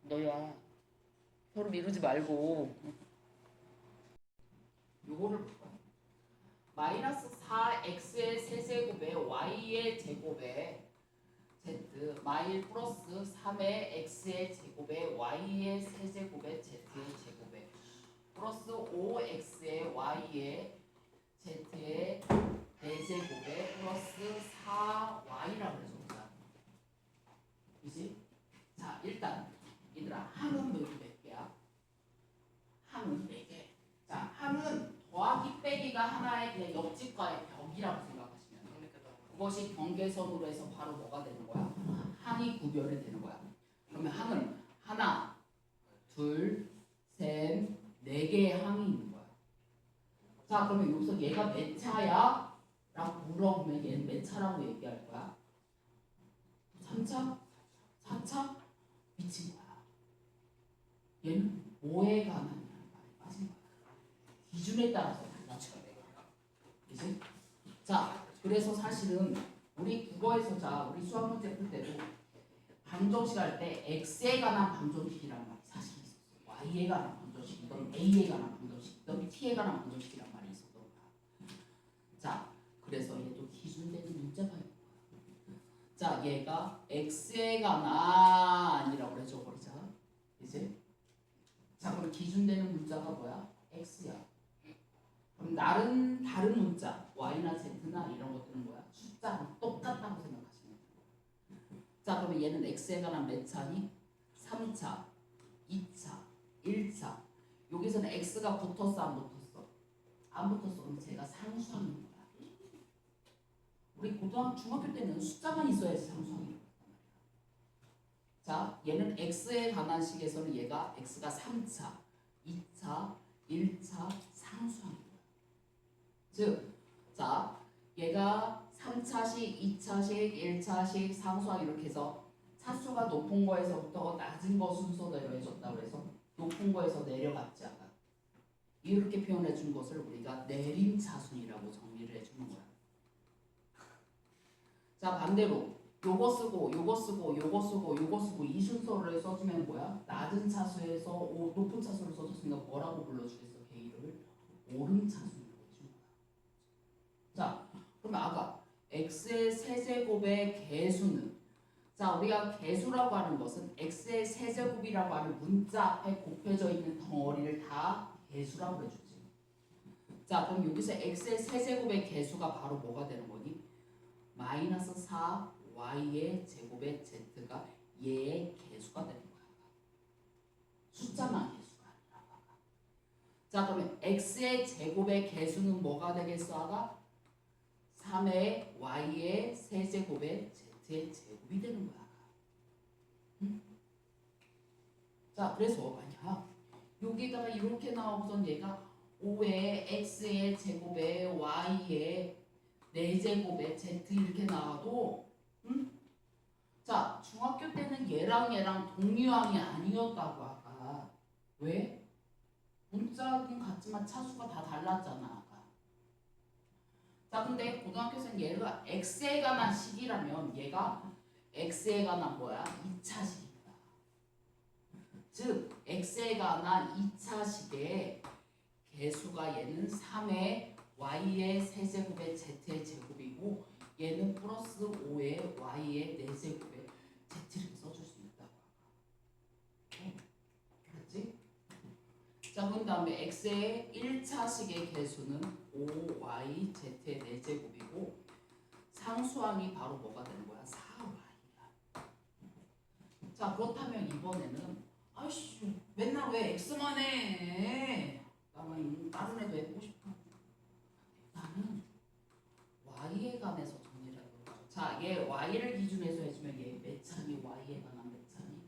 너야 서로 미루지 말고 요거를 볼 거야. 마이너스 4x의 세제곱에 y의 제곱에 z 마일 플러스 3의 x의 제곱에 y의 세제곱에 z의 제곱에 플러스 5x의 y의 z의 4제곱에 플러스 4y라고 해서 보자. 그지? 자, 일단 얘들아, 항은 몇 개야? 항은 4개. 자, 항은 더하기 빼기가 하나의 그냥 옆집과의 벽이라고 생각하시면 돼. 그것이 경계선으로 해서 바로 뭐가 되는 거야? 항이 구별이 되는 거야. 그러면 항은 하나, 둘, 셋, 4개의 항이 있는 거야. 자, 그러면 여기서 얘가 몇 차야? 라고 물어보면 얘는 몇 차라고 얘기할 거야? 3차? 4차? 미친 거야. 얘는 뭐에 관한 말에 빠진 거야. 기준에 따라서 달라져야 돼. 그치? 자, 그래서 사실은 우리 국어에서 우리 수학 문제 풀 때도 방정식 할 때 x에 관한 방정식이란 말이 사실 있었어. y에 관한 방정식이든 a에 관한 방정식이든 t에 관한 방정식이란 말이 있었던 거야. 자, 그래서 얘도 기준되는 문제가 있는 거야. 자, 얘가 x에 관한이라고 그래 줘버리자. 이제 자, 그럼 기준되는 문자가 뭐야? x야. 그럼 다른 문자 y나 z나 이런 것들은 뭐야? 숫자랑 똑같다고 생각하시면 돼요. 자, 그러면 얘는 x에 관한 몇 차니? 3차, 2차, 1차. 여기서는 x가 붙었어, 안 붙었어? 안 붙었어. 그럼 제가 상수항인 거야. 우리 중학교 때는 숫자만 있어야지 상수항이 있단 말이야. 자, 얘는 x에 관한 식에서는 얘가 x가 3차, 2차, 1차 상수항이야. 즉, 자, 얘가 3차식, 2차식, 1차식, 상수항 이렇게 해서 차수가 높은 거에서부터 낮은 거 순서대로 해줬다고 해서 높은 거에서 내려갔지 않아. 이렇게 표현해 준 것을 우리가 내림차순이라고 정리를 해주는 거야. 자, 반대로 요거 쓰고 요거 쓰고 요거 쓰고 요거 쓰고 이 순서를 써주면 뭐야? 낮은 차수에서 높은 차수를 써줬으니까 뭐라고 불러주겠어? 걔를 오름차순. 자, 그러면 아까 x의 세제곱의 개수는 자, 우리가 개수라고 하는 것은 x의 세제곱이라고 하는 문자 앞에 곱해져 있는 덩어리를 다 개수라고 해주지. 자, 그럼 여기서 x의 세제곱의 개수가 바로 뭐가 되는 거니? 마이너스 4y의 제곱의 z가 얘의 개수가 되는 거야. 숫자만 개수가 아니라. 자, 그러면 x의 제곱의 개수는 뭐가 되겠어? 아까 3의 y의 세제곱의 z의 제곱이 되는 거야. 응? 자, 그래서 만약 여기다가 이렇게 나오고선 얘가 5의 x의 제곱에 y의 4제곱에 z 이렇게 나와도 응? 자, 중학교 때는 얘랑 동류항이 아니었다고 아까. 왜? 문자는 같지만 차수가 다 달랐잖아. 자, 근데 고등학교에서는 얘가 x에 관한 식이라면 얘가 x에 관한 뭐야? 2차식이다. 즉 x에 관한 2차식의 개수가 얘는 3의 y의 세제곱의 z의 제곱이고 얘는 플러스 5의 y의 4제곱의 z를 써줄 수 있다고. 그렇지? 자, 그 다음에 x의 1차식의 개수는 5y z의 4제곱이고 상수항이 바로 뭐가 되는 거야? 4y야. 자, 그렇다면 이번에는 아이씨 맨날 왜 x만 해? 나는 다른 애도 해보고 싶어. 나는 y에 관해서 정리를 해볼까? 자, 얘 y를 기준해서 해주면 얘 몇 차니? y에 관한 몇 차니?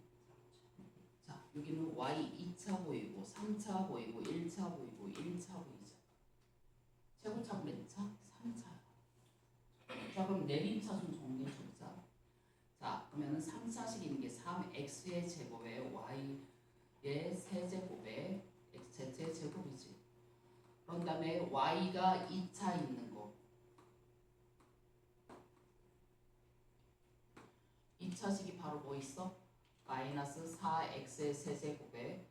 자, 여기는 y 2차 보이고 3차 보이고 1차 보이고 1차 보이죠. 최고차가 몇 차? 3차. 자, 그럼 내림차순 정리해주자. 자, 그러면은 3차식 있는 게 3x의 제곱에 y의 세제곱에 z의 제곱이지. 그런 다음에 y가 2차 있는 거. 2차식이 바로 뭐 있어? 마이너스 4x의 세제곱에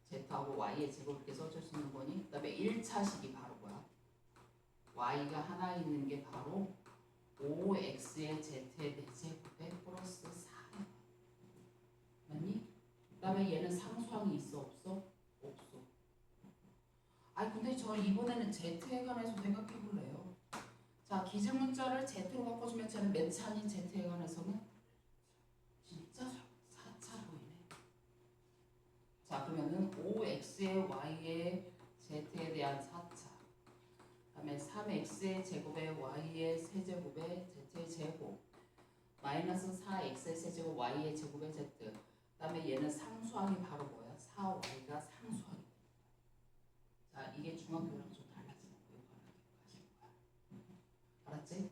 z하고 y의 제곱 이렇게 써줄 수 있는 거니? 그 다음에 1차식이 바로 뭐야? y가 하나 있는 게 바로 5x의 z의 4제곱에 플러스 4 맞니? 그 다음에 얘는 상수항이 있어 없어? 없어. 아니 근데 저 이번에는 z에 관해서 생각해 볼래요. 자 기준문자를 z로 바꿔주면 쟤는 몇 차니 z에 관해서는? 진짜 4차 보이네. 자 그러면은 5x의 y의 z에 대한 4차 그 다음에 3x의 제곱에 y의 세제곱에 z의 제곱 마이너스 4x의 세제곱 y의 제곱에 z 그 다음에 얘는 상수항이 바로 뭐야? 4y가 상수항이. 자 이게 중학교랑 좀 달라지는 거 이거 하나 기억하실 거야. 알았지?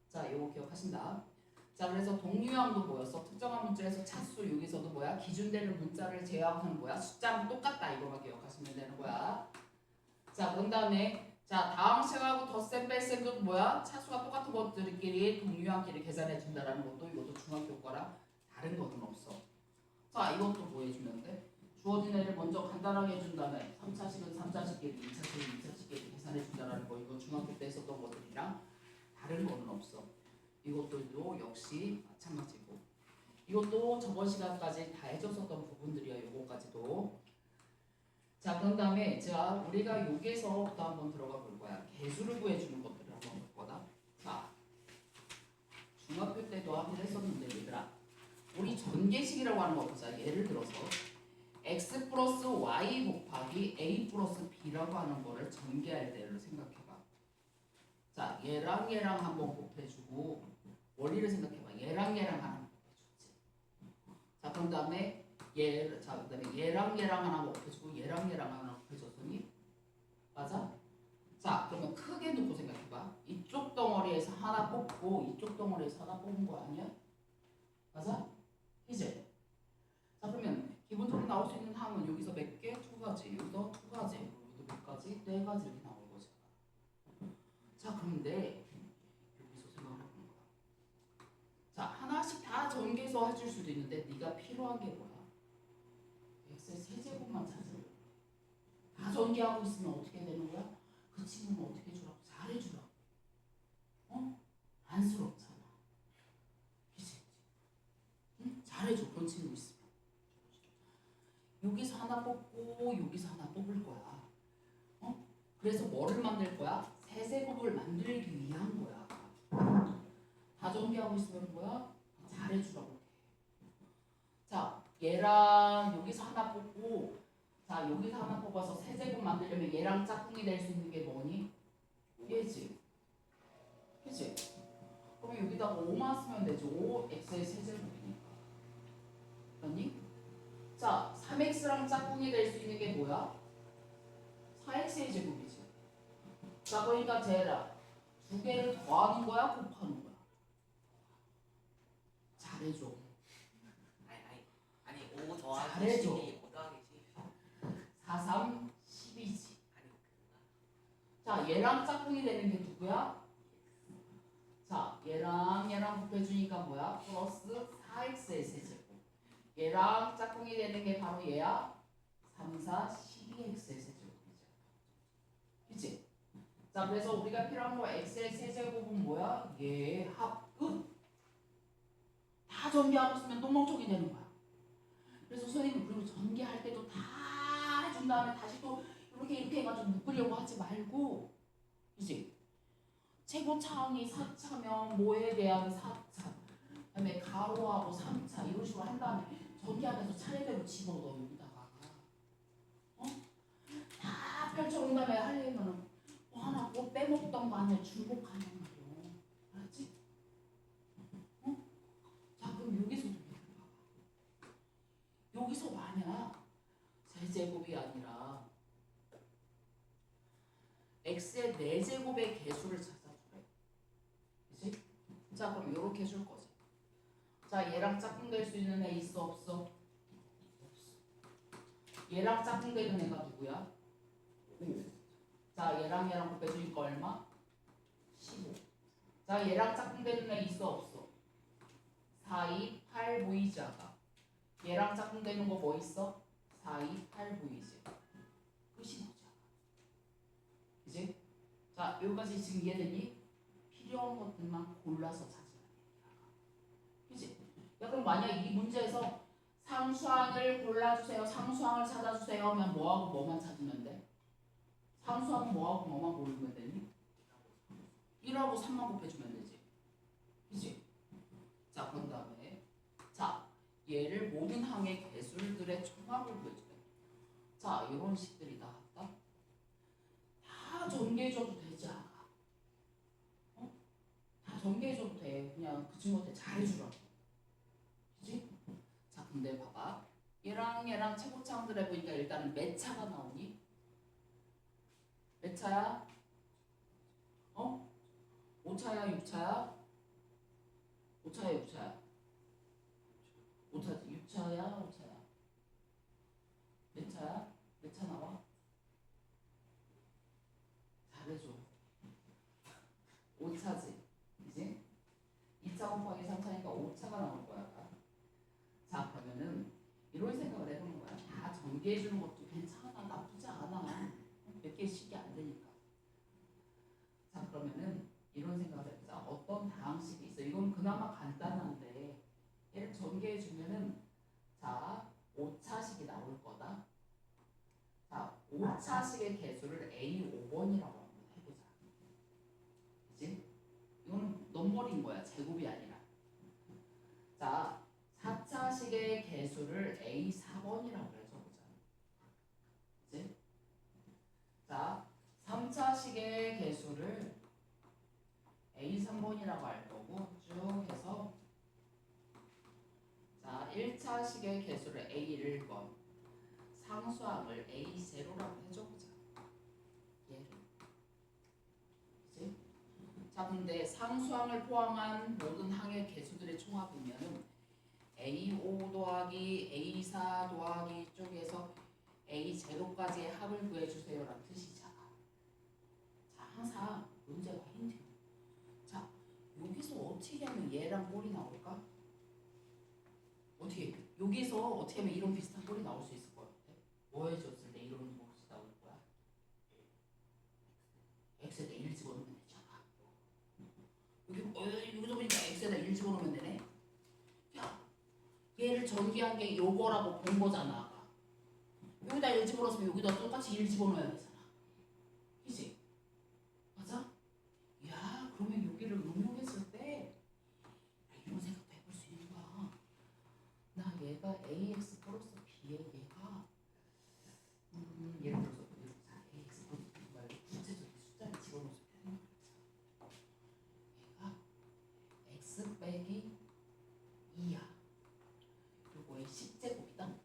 자 요거 기억하신다. 자 그래서 동유형도 뭐였어? 특정한 문자에서 차수 여기서도 뭐야? 기준되는 문자를 제외하고는 뭐야? 숫자는 똑같다 이거만 기억하시면 되는 거야. 자 그런 다음에 자 다음 식하고 덧셈 뺄셈도 뭐야? 차수가 똑같은 것들끼리 동유형끼리 계산해 준다라는 것도 이것도 중학교 거랑 다른 거는 없어. 자 이것도 뭐 해주면 돼? 주어진 애를 먼저 간단하게 해준 다음에 3차식은 3차식끼리 2차식은 2차식끼리 계산해 준다라는 거 이거 중학교 때 했었던 것들이랑 다른 거는 없어. 이것들도 역시 마찬가지고 이것도 저번 시간까지 다 해줬었던 부분들이야. 요거까지도. 자 그런 다음에 자 우리가 여기에서부터 한번 들어가 볼 거야. 개수를 구해주는 것들을 한번 볼 거다. 자 중학교 때도 하긴 했었는데 얘들아 우리 전개식이라고 하는 거 보자. 예를 들어서 x 플러스 y 곱하기 a 플러스 b라고 하는 거를 전개할 때를 생각해봐. 자 얘랑 얘랑 한번 곱해주고 원리를 생각해봐. 얘랑 얘랑 하나 곱해줬지. 자 그런 다음에 자 그다음에 얘랑 얘랑 하나 곱해주고 얘랑 얘랑 하나 곱해줬더니 맞아? 자 그러면 크게 놓고 생각해봐. 이쪽 덩어리에서 하나 뽑고 이쪽 덩어리에서 하나 뽑은 거 아니야? 맞아? 이제 자 그러면 기본적으로 나올 수 있는 항은 여기서 몇 개? 두 가지. 여기서 두 가지. 여기도 몇 가지? 네 가지 이렇게 나오는 거잖아. 자 그런데 여기서 생각을 해보는 거야. 자 하나씩 다 전개해서 해줄 수도 있는데 네가 필요한 게 뭐야? x의 세제곱만 찾으려. 다 전개하고 있으면 어떻게 되는 거야? 그 친구는 어떻게 해주라고? 잘해주라고. 어? 안쓰럽잖아. 그치? 응? 잘해줘. 그런 친구 있으면. 여기서 하나 뽑고 여기서 하나 뽑을 거야. 어? 그래서 뭐를 만들 거야? 세제곱을 만들기 위한 거야. 다 전개하고 있으면 뭐야? 잘해주라고. 자 얘랑 여기서 하나 뽑고 자 여기서 하나 뽑아서 세제곱 만들려면 얘랑 짝꿍이 될 수 있는 게 뭐니? 얘지. 그치? 그럼 여기다가 5만 쓰면 되지. 5x의 세제곱이니까. 맞니? 자 3x랑 짝꿍이 될 수 있는 게 뭐야? 4x의 제곱이지. 자 그러니까 쟤라 두 개를 더하는 거야? 곱하는 거야? 잘해줘. 아니 5 더하기 잘해줘. 12 5 더하기 12 4, 3, 10이지. 자 얘랑 짝꿍이 되는 게 누구야? 자 얘랑 얘랑 곱해주니까 뭐야? 플러스 4x의 세제곱. 얘랑 짝꿍이 되는 게 바로 얘야. 3, 4, 12x의 세제곱이죠. 그치? 자 그래서 우리가 필요한 거 x의 세제곱은 뭐야? 얘 합 끝. 다 전개하고 있으면 똥멍청이 되는 거야. 그래서 선생님 그리고 전개할 때도 다 해준 다음에 다시 또 이렇게 해가지고 묶으려고 하지 말고 이제 최고차항이 4차면 뭐에 대한 4차 그다음에 가로하고 3차 이런 식으로 한 다음에 전개하면서 차례대로 집어넣어 여기다가 다 펼쳐놓은 다음에 하려면은 뭐 하나 뭐 빼먹던 거 아니야 중복하는 말이야. 알았지? 자 그럼 여기서도 여기서 만약 세제곱이 아니라 x의 4제곱의 개수를 찾아주래. 그치? 자 그럼 이렇게 해줄 거지. 자 얘랑 짝꿍 될 수 있는 애 있어 없어? 없어. 얘랑 짝꿍 되는 애가 누구야? 5. 자 얘랑 곱해주니까 얼마? 15. 자 얘랑 짝꿍 되는 애 있어 없어? 4, 2, 8 보이지 않아? 얘랑 짝꿍되는 거 뭐 있어? 4, 2, 8, 9이지. 끝이 나죠. 그지? 자, 여기까지 지금 이해되니? 필요한 것들만 골라서 찾으라는 얘기야. 그지? 야, 그럼 만약 이 문제에서 상수항을 골라주세요. 상수항을 찾아주세요. 하면 뭐하고 뭐만 찾으면 돼? 상수항은 뭐하고 뭐만 고르면 되니? 1하고 3만 곱해주면 되지. 그지? 자, 그런 다음에 자, 얘를 모든 항의 개수들의 총합을 구해주래. 자, 이런 식들이 다 같다. 다 전개해줘도 되지 않아? 어? 다 전개해줘도 돼. 그냥 그 친구한테 잘해주라고. 그지? 자, 근데 봐봐. 얘랑 최고차항들 해보니까 일단은 몇 차가 나오니? 몇 차야? 5차야? 6차야? 5차야? 6차야? 5차지. 6차야? 5차야? 몇 차야? 몇 차 나와? 잘해줘. 5차지. 이제 2차 곱하기 3차니까 5차가 나올 거야. 자, 그러면은 이런 생각을 해보는 거야. 다 전개해주는 것도 괜찮아. 나쁘지 않아. 몇 개씩이 안 되니까. 자, 그러면은 이런 생각을 해보자. 어떤 다항식이 있어. 이건 그나마 간단한데 얘를 전개해주면은 자, 5차식이 나올 거다. 자, 5차식의 개수를 A5번이라고 한번 해보자. 그치? 이거는 넘버린 거야. 제곱이 아니라. 자, 4차식의 개수를 A4번이라고 해줘보자. 그치? 자, 3차식의 개수를 A3번이라고 할 거고 쭉 해서 자, 1차식의 개수를 A1번 상수항을 A0라고 해줘보자. 얘를. 그치? 자, 근데 상수항을 포함한 모든 항의 개수들의 총합이면은 A5 더하기 A4 더하기 쪽에서 A0까지의 합을 구해주세요 라는 뜻이잖아. 자, 항상 문제가 힌트. 자, 여기서 어떻게 하면 얘랑 꼴이 나올까? 어떻게 여기서 어떻게 하면 이런 비슷한 꼴이 나올 수 있을 것 같아? 뭐 해줬을 때 이런 꼴이 나올 거야? x에다 1 집어넣으면 되잖아. 여기서 보니까 x에다 1 집어넣으면 되네. 야, 얘를 전개한 게 요거라고 본 거잖아. 아까. 여기다 1 집어넣었으면 여기다 똑같이 1 집어넣어야 되잖아. 그치? 맞아? 야, 그러면 여기를 응용했을 때 이런 생각도 해볼 수 있는 거야. 나 얘가 ax 플러스 b에 얘가 예를 들어서 자, ax 플러스 b 말고 구체적인 숫자를 집어넣어서 되는 거야. 얘가 x 빼기 2야. 요거의 10제곱이다.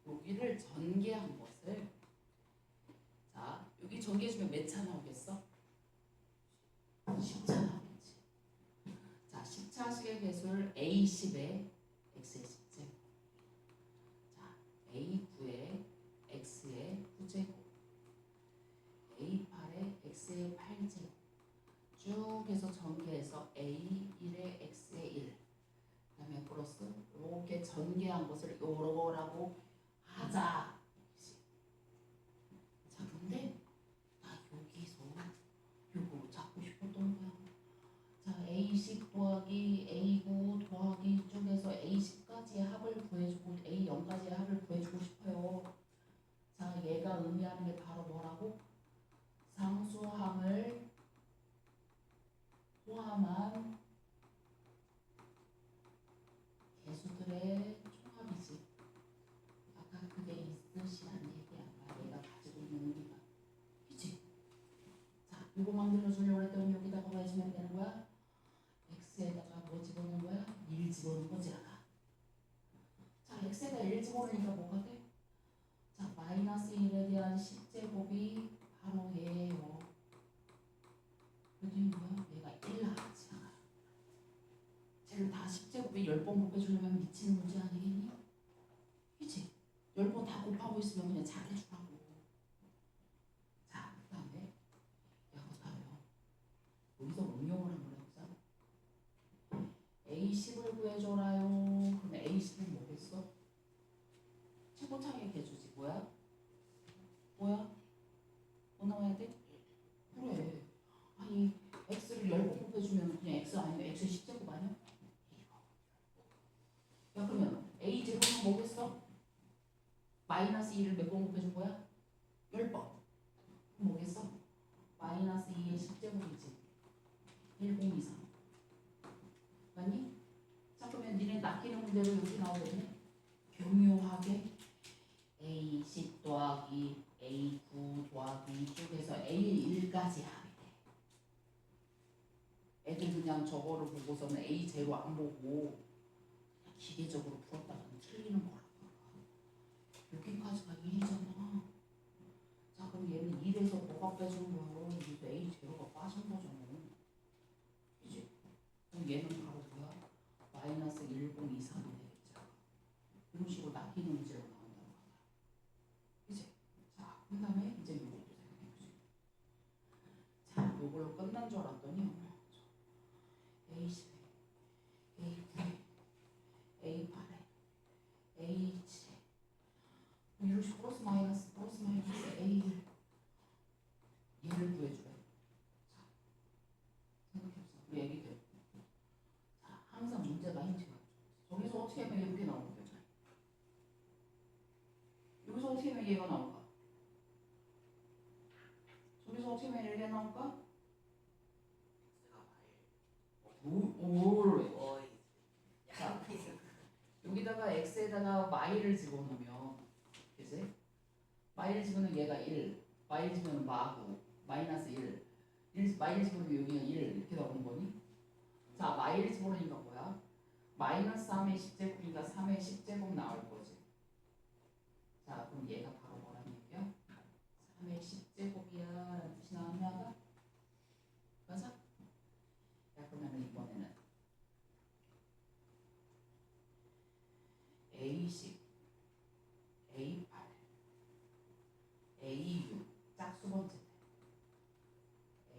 여기를 전개한 것을 자, 여기 전개해주면 몇 차 나오겠어? 10차 나오겠지. 자, 10차식의 개수를 A10에 x의 10제곱 자, A9에 x의 9제곱 A8에 x의 8제곱 쭉 해서 전개해서 A1에 x의 1 그 다음에 플러스 이렇게 전개한 것을 요거라고 하자. 자, 근데 나 여기서 요거 잡고 싶었던 거야. 자, A10 더하기 A9 더하기 쪽에서 A10까지의 합을 구해주고 A0까지의 합을 구해주고 싶어요. 자, 얘가 의미하는 게 바로 뭐라고? 상수항을 포함한 개수들의 총합이지. 아까 그게 있으시란 얘기야. 얘가 가지고 있는 의미가. 그치? 자, 요거 만들어주려고 했더니 여기다가 뭐 해주면 되는 거야? x에다가 뭐 집어넣는 거야? 1 집어넣은 거지 아까. 자, x에다 1 집어넣으니까 뭐가 돼? 자, 마이너스 1에 대한 10제곱이 바로 얘예요. 그랬더니 뭐야? 얘가 1 나왔지. 쟤를 다 10제곱에 10번 곱해주려면 미치는 문제 아니겠니? 그치? 10번 다 곱하고 있으면 그냥 잘해주라고. 자, 그 다음에 그렇다면 여기서 응용을 한번 해보자. A10을 구해줘라요. 마이너스 2를 몇 번 곱해준 거야? 10번. 그럼 뭐겠어? 마이너스 2의 10제곱이지. 1023. 맞니? 자 그러면 니네 낚이는 문제로 여기 나오겠네. 교묘하게 A10 더하기 A9 더하기 쪽에서 A1까지 합이 돼. 애들 그냥 저거를 보고서는 A0 안 보고 그냥 기계적으로 풀었다가는 틀리는 거라고. 여기까지가 1이잖아. 자 그럼 얘는 1에서 뭐가 빼준 거야? 여기서 A0가 빠진 거잖아. 그치? 그럼 얘는 바로 뭐야? 마이너스 1023이 되겠죠. 이런 식으로 낚이는 문제가 나온다는 거야. 그치? 자, 그 다음에 이제 요것도 생각해보세요. 자, 요걸로 끝난 줄 알았더니 A10에 A9에 A8에 A7에 이런 식으로 플러스 마이너스 A1 얘를 구해주래. 자, 생각해보세요. 우리 애기들. 자, 항상 문제가 힌트가 저기서 어떻게 하면 이렇게 나오거든. 여기서 어떻게 하면 얘가 나올까? 저기서 어떻게 하면 얘가 나올까? 올. 자, 여기다가 x에다가 y를 집어넣으면, 그치? y를 집어넣으면 얘가 1, y 집어넣으면 마구, 마이너스 1, y를 집어넣으면 여기가 1 이렇게 나오는 거니? 자, y를 집어넣으니까 뭐야? 마이너스 3의 10제곱이니까 3의 10제곱 나올 거지. 자, 그럼 얘가 바로 뭐라는 얘기야? 3의 10제곱이야 라는 뜻이 나왔냐? 맞아? 야, 그러면 이번에는 A10, A8, A6 짝수 번째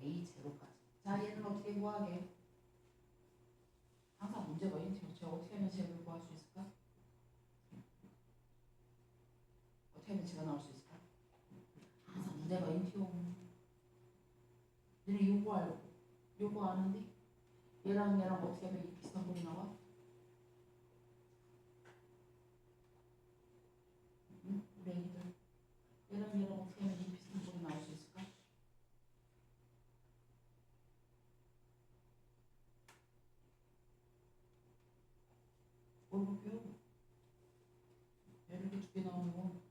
A0까지. 자, 얘는 어떻게 구하게? 항상 문제가 힌트요. 제가 어떻게 하면 제를 구할 수 있을까? 어떻게 하면 제가 나올 수 있을까? 항상 문제가 힌트요. 너네 요거 알고 요거 아는데 얘랑 얘랑 어떻게 하면 비슷한 꼴이 나와? 응? 우리 애기들 얘랑 얘랑 어떻게 하면 이 비슷한 꼴이 나올 수 있을까? 뭘 볼게요? 얘를 이렇게 두 개 나오는 거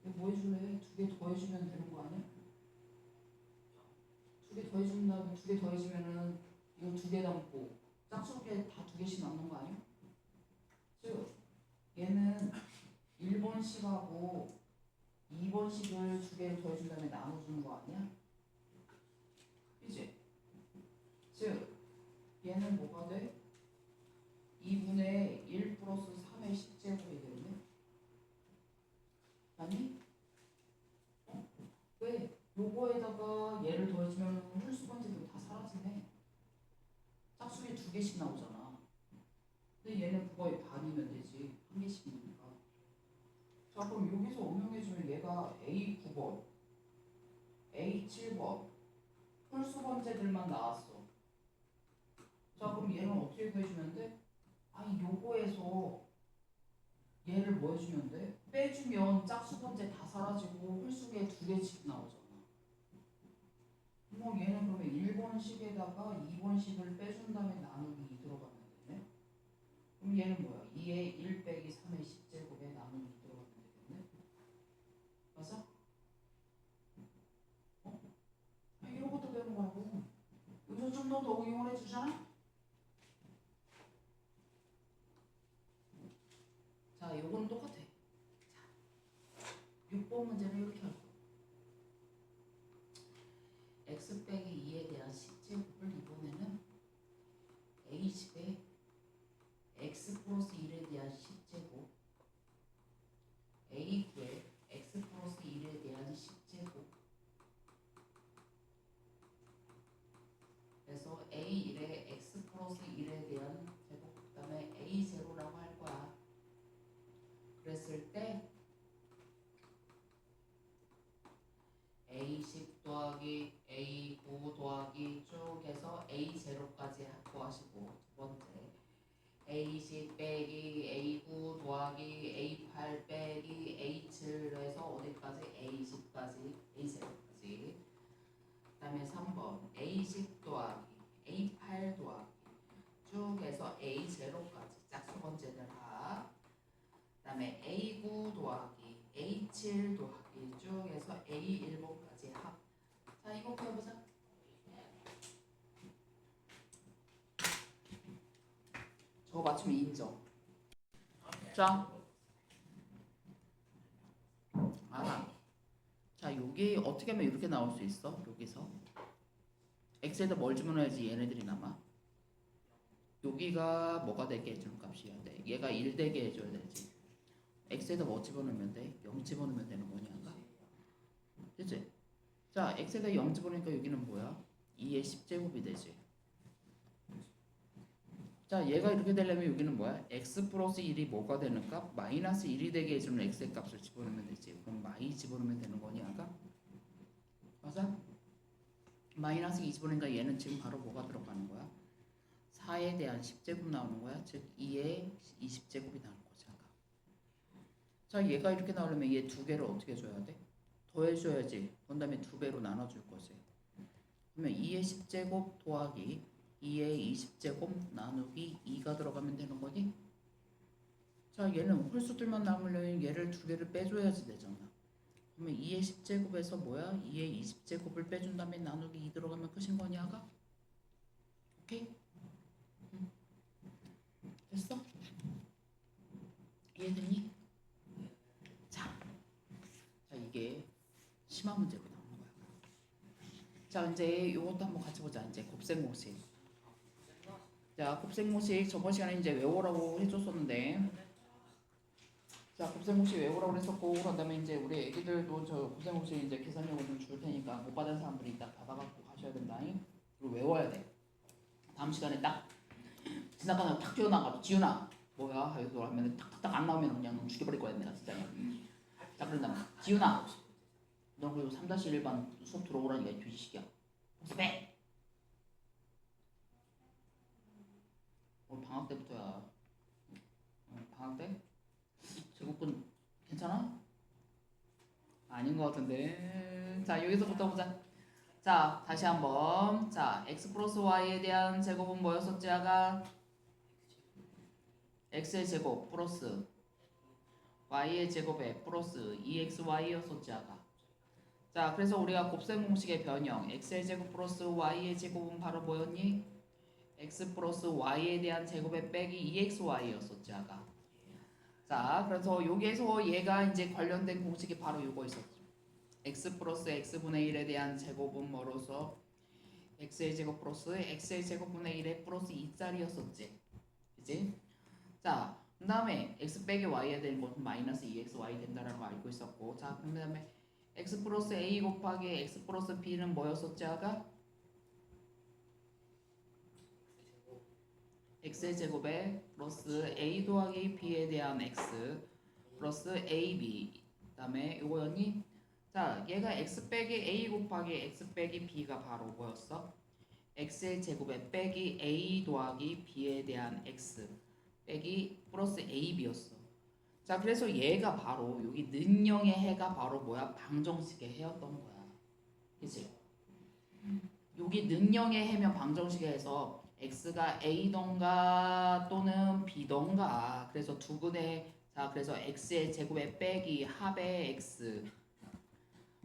이거 뭐 해줄래? 두 개 더해주면 되는 거 아니야? 두 개 더해준 다음에 두 개 더해주면은 이거 두 개 남고 짝수게 다 두 개씩 남는 거 아니야? 즉 얘는 1번씩하고 2번씩을 두 개를 더해준 다음에 나눠주는 거 아니야? 그치? 즉 얘는 뭐가 돼? 2분의 1 플러스 3의 10제곱이 되겠네? 아니? 왜? 요거에다가 얘를 더해주면 홀수 번째도 다 사라지네. 짝수에 두 개씩 나오잖아. 근데 얘는 그거의 반이면 되지. 한 개씩이니까. 자 그럼 여기서 응용해주면 얘가 A9번, A7번 홀수 번째들만 나왔어. 자 그럼 얘는 어떻게 구해주면 돼? 아니 요거에서 얘를 뭐 해주면 돼? 빼주면 짝수 번째 다 사라지고 홀수계 두 개씩 나오잖아. 뭐 얘는 그러면 1번식에다가 2번식을 빼준 다음에 나누기 2 들어가면 되네. 그럼 얘는 뭐야? 2의 1 빼기 3의 10제곱에 나누기 2 들어가면 되겠네. 맞아? 어? 아, 이런 것도 되는 거라고. 여기서 좀 더 응용을 해주잖아? 자, 요거는 똑같아. 자, 6번 문제는 이렇게 할 거야. x 빼기 2에 대한 식제곱을 이번에는 A10에 x 플러스 1에 대한 식제곱 A9에 x 플러스 1에 대한 식제곱 그래서 A1에 x 플러스 1에 대한 제곱 그 다음에 A0라고 할 거야. 그랬을 때 A10 더하기 A9 더하기 쭉 해서 A0까지 구하시고 두 번째 A10 빼기 A9 더하기 A8 빼기 A7에서 어디까지? A10까지 A0까지. 그 다음에 3번 A10 더하기 A8 더하기 쭉 해서 A0까지 짝수번째들 합. 그 다음에 A9 더하기 A7 더하기 쭉 해서 A1번까지 합. 자, 이거 해보자. 저거 맞추면 인정. 자, 자, 여기 어떻게 하면 이렇게 나올 수 있어? 여기서 x에다 뭘 집어넣어야지 얘네들이 남아? 여기가 뭐가 되게 해주는 값이어야 돼. 얘가 1 되게 해줘야 되지. x에다 뭐 집어넣으면 돼? 0 집어넣으면 되는 거냐? 그치? 자, x에다 0 집어넣으니까 여기는 뭐야? 2의 10제곱이 되지. 자, 얘가 이렇게 되려면 여기는 뭐야? x 플러스 1이 뭐가 되는 값? 마이너스 1이 되게 해주는 x의 값을 집어넣으면 되지. 그럼 마이 집어넣으면 되는 거니 아까? 맞아? 마이너스 2 집어넣으니까 얘는 지금 바로 뭐가 들어가는 거야? 4에 대한 10제곱 나오는 거야. 즉 2의 20제곱이 나오는 거지 아까. 자, 얘가 이렇게 나오려면 얘 두 개를 어떻게 줘야 돼? 더해줘야지. 그 다음에 두 배로 나눠줄 거지. 그러면 2의 10제곱 더하기 2의 20제곱 나누기 2가 들어가면 되는 거니? 자, 얘는 홀수들만 남으려면 얘를 두 개를 빼줘야지 되잖아. 그러면 2의 10제곱에서 뭐야? 2의 20제곱을 빼준 다음에 나누기 2 들어가면 끝인 거니 아가? 오케이? 응. 됐어? 이해됐니? 자, 이게 심화 문제로 나오는 거야. 자, 이제 요것도 한번 같이 보자. 이제 곱셈 공식. 자, 곱셈 공식 저번 시간에 이제 외우라고 해줬었는데, 자, 곱셈 공식 외우라고 했었고, 그다음에 이제 우리 애기들도 저 곱셈 공식 이제 계산용을 좀 줄 테니까 못 받은 사람들이 이따 받아갖고 가셔야 된다. 그리고 외워야 돼. 다음 시간에 딱 지나가다 탁 튀어나가도 지훈아 뭐야? 하면서 하면 탁탁탁 안 나오면 그냥 죽여버릴 거야 내가 진짜. 자, 그런다면 지훈아 너 그리고 3-1반 수업 들어오라니까 이 뒤지식이야. 복습해. 오늘 방학 때부터야. 방학 때? 제국군 괜찮아? 아닌 것 같은데. 자, 여기서부터 보자. 자, 다시 한번. 자, x 플러스 y에 대한 제곱은 뭐였었지 아가? x의 제곱 플러스 y의 제곱에 플러스 2xy였었지 아가. 자, 그래서 우리가 곱셈 공식의 변형 x의 제곱 플러스 y의 제곱은 바로 뭐였니? x 플러스 y에 대한 제곱에 빼기 2xy였었지 아까. 자, 그래서 여기에서 얘가 이제 관련된 공식이 바로 요거 있었죠. x 플러스 x분의 1에 대한 제곱은 뭐로서 x의 제곱 플러스 x의 제곱분의 1에 플러스 2짜리였었지. 그치? 자, 그 다음에 x 빼기 y에 대한 것은 마이너스 2xy 된다라는 거 알고 있었고, 자, 그 다음에 x 플러스 a 곱하기 x 플러스 b는 뭐였었지 아까? x의 제곱에 플러스 a 더하기 b에 대한 x 플러스 ab. 그 다음에 요거였니? 자, 얘가 x 빼기 a 곱하기 x 빼기 b가 바로 뭐였어? x의 제곱에 빼기 a 더하기 b에 대한 x 빼기 플러스 ab였어. 자, 그래서 얘가 바로 여기 능형의 해가 바로 뭐야? 방정식의 해였던 거야. 그치? 여기 능형의 해면 방정식의 해서 x가 a던가 또는 b던가. 그래서 두근의, 자, 그래서 x의 제곱에 빼기 합의 x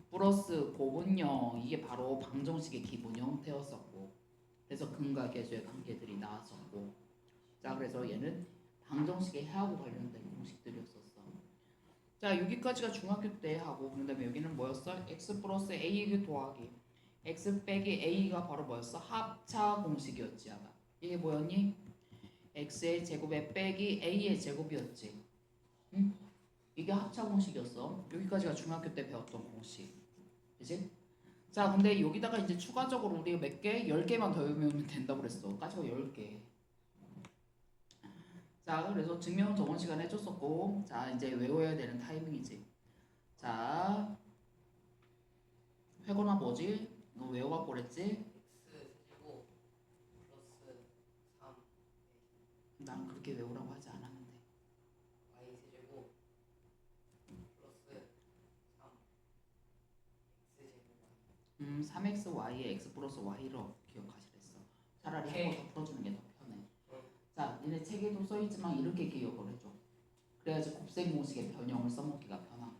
플러스 고분형, 이게 바로 방정식의 기본 형태였었고, 그래서 근과 계수의 관계들이 나왔었고, 자, 그래서 얘는 방정식의 해하고 관련된 공식들이었었어. 자, 여기까지가 중학교 때 하고, 그 다음에 여기는 뭐였어? x 플러스 a 더하기 x 빼기 a가 바로 뭐였어? 합차 공식이었지 아까. 이게 뭐였니? x의 제곱에 빼기 a의 제곱이었지. 응? 이게 합차 공식이었어. 여기까지가 중학교 때 배웠던 공식. 그치? 자, 근데 여기다가 이제 추가적으로 우리가 몇 개? 10개만 더 외우면 된다고 그랬어. 까지가 10개. 자, 그래서 증명은 저번 시간에 해줬었고, 자, 이제 외워야 되는 타이밍이지. 자, 회고나 뭐지? 너 외워갖고 그랬지? x 제곱 플러스 3. 난 그렇게 그렇게 외우라고 하지 않았는데. y 세제곱 플러스 3 x제곱 3xy에 x 플러스 y로 기억하시랬어. 차라리 한 번 더 풀어주는 게 더 편해. 자, 니네 책에도 써있지만 이렇게 기억을 해줘. 그래야지 곱셈 공식의 변형을 써먹기가 편한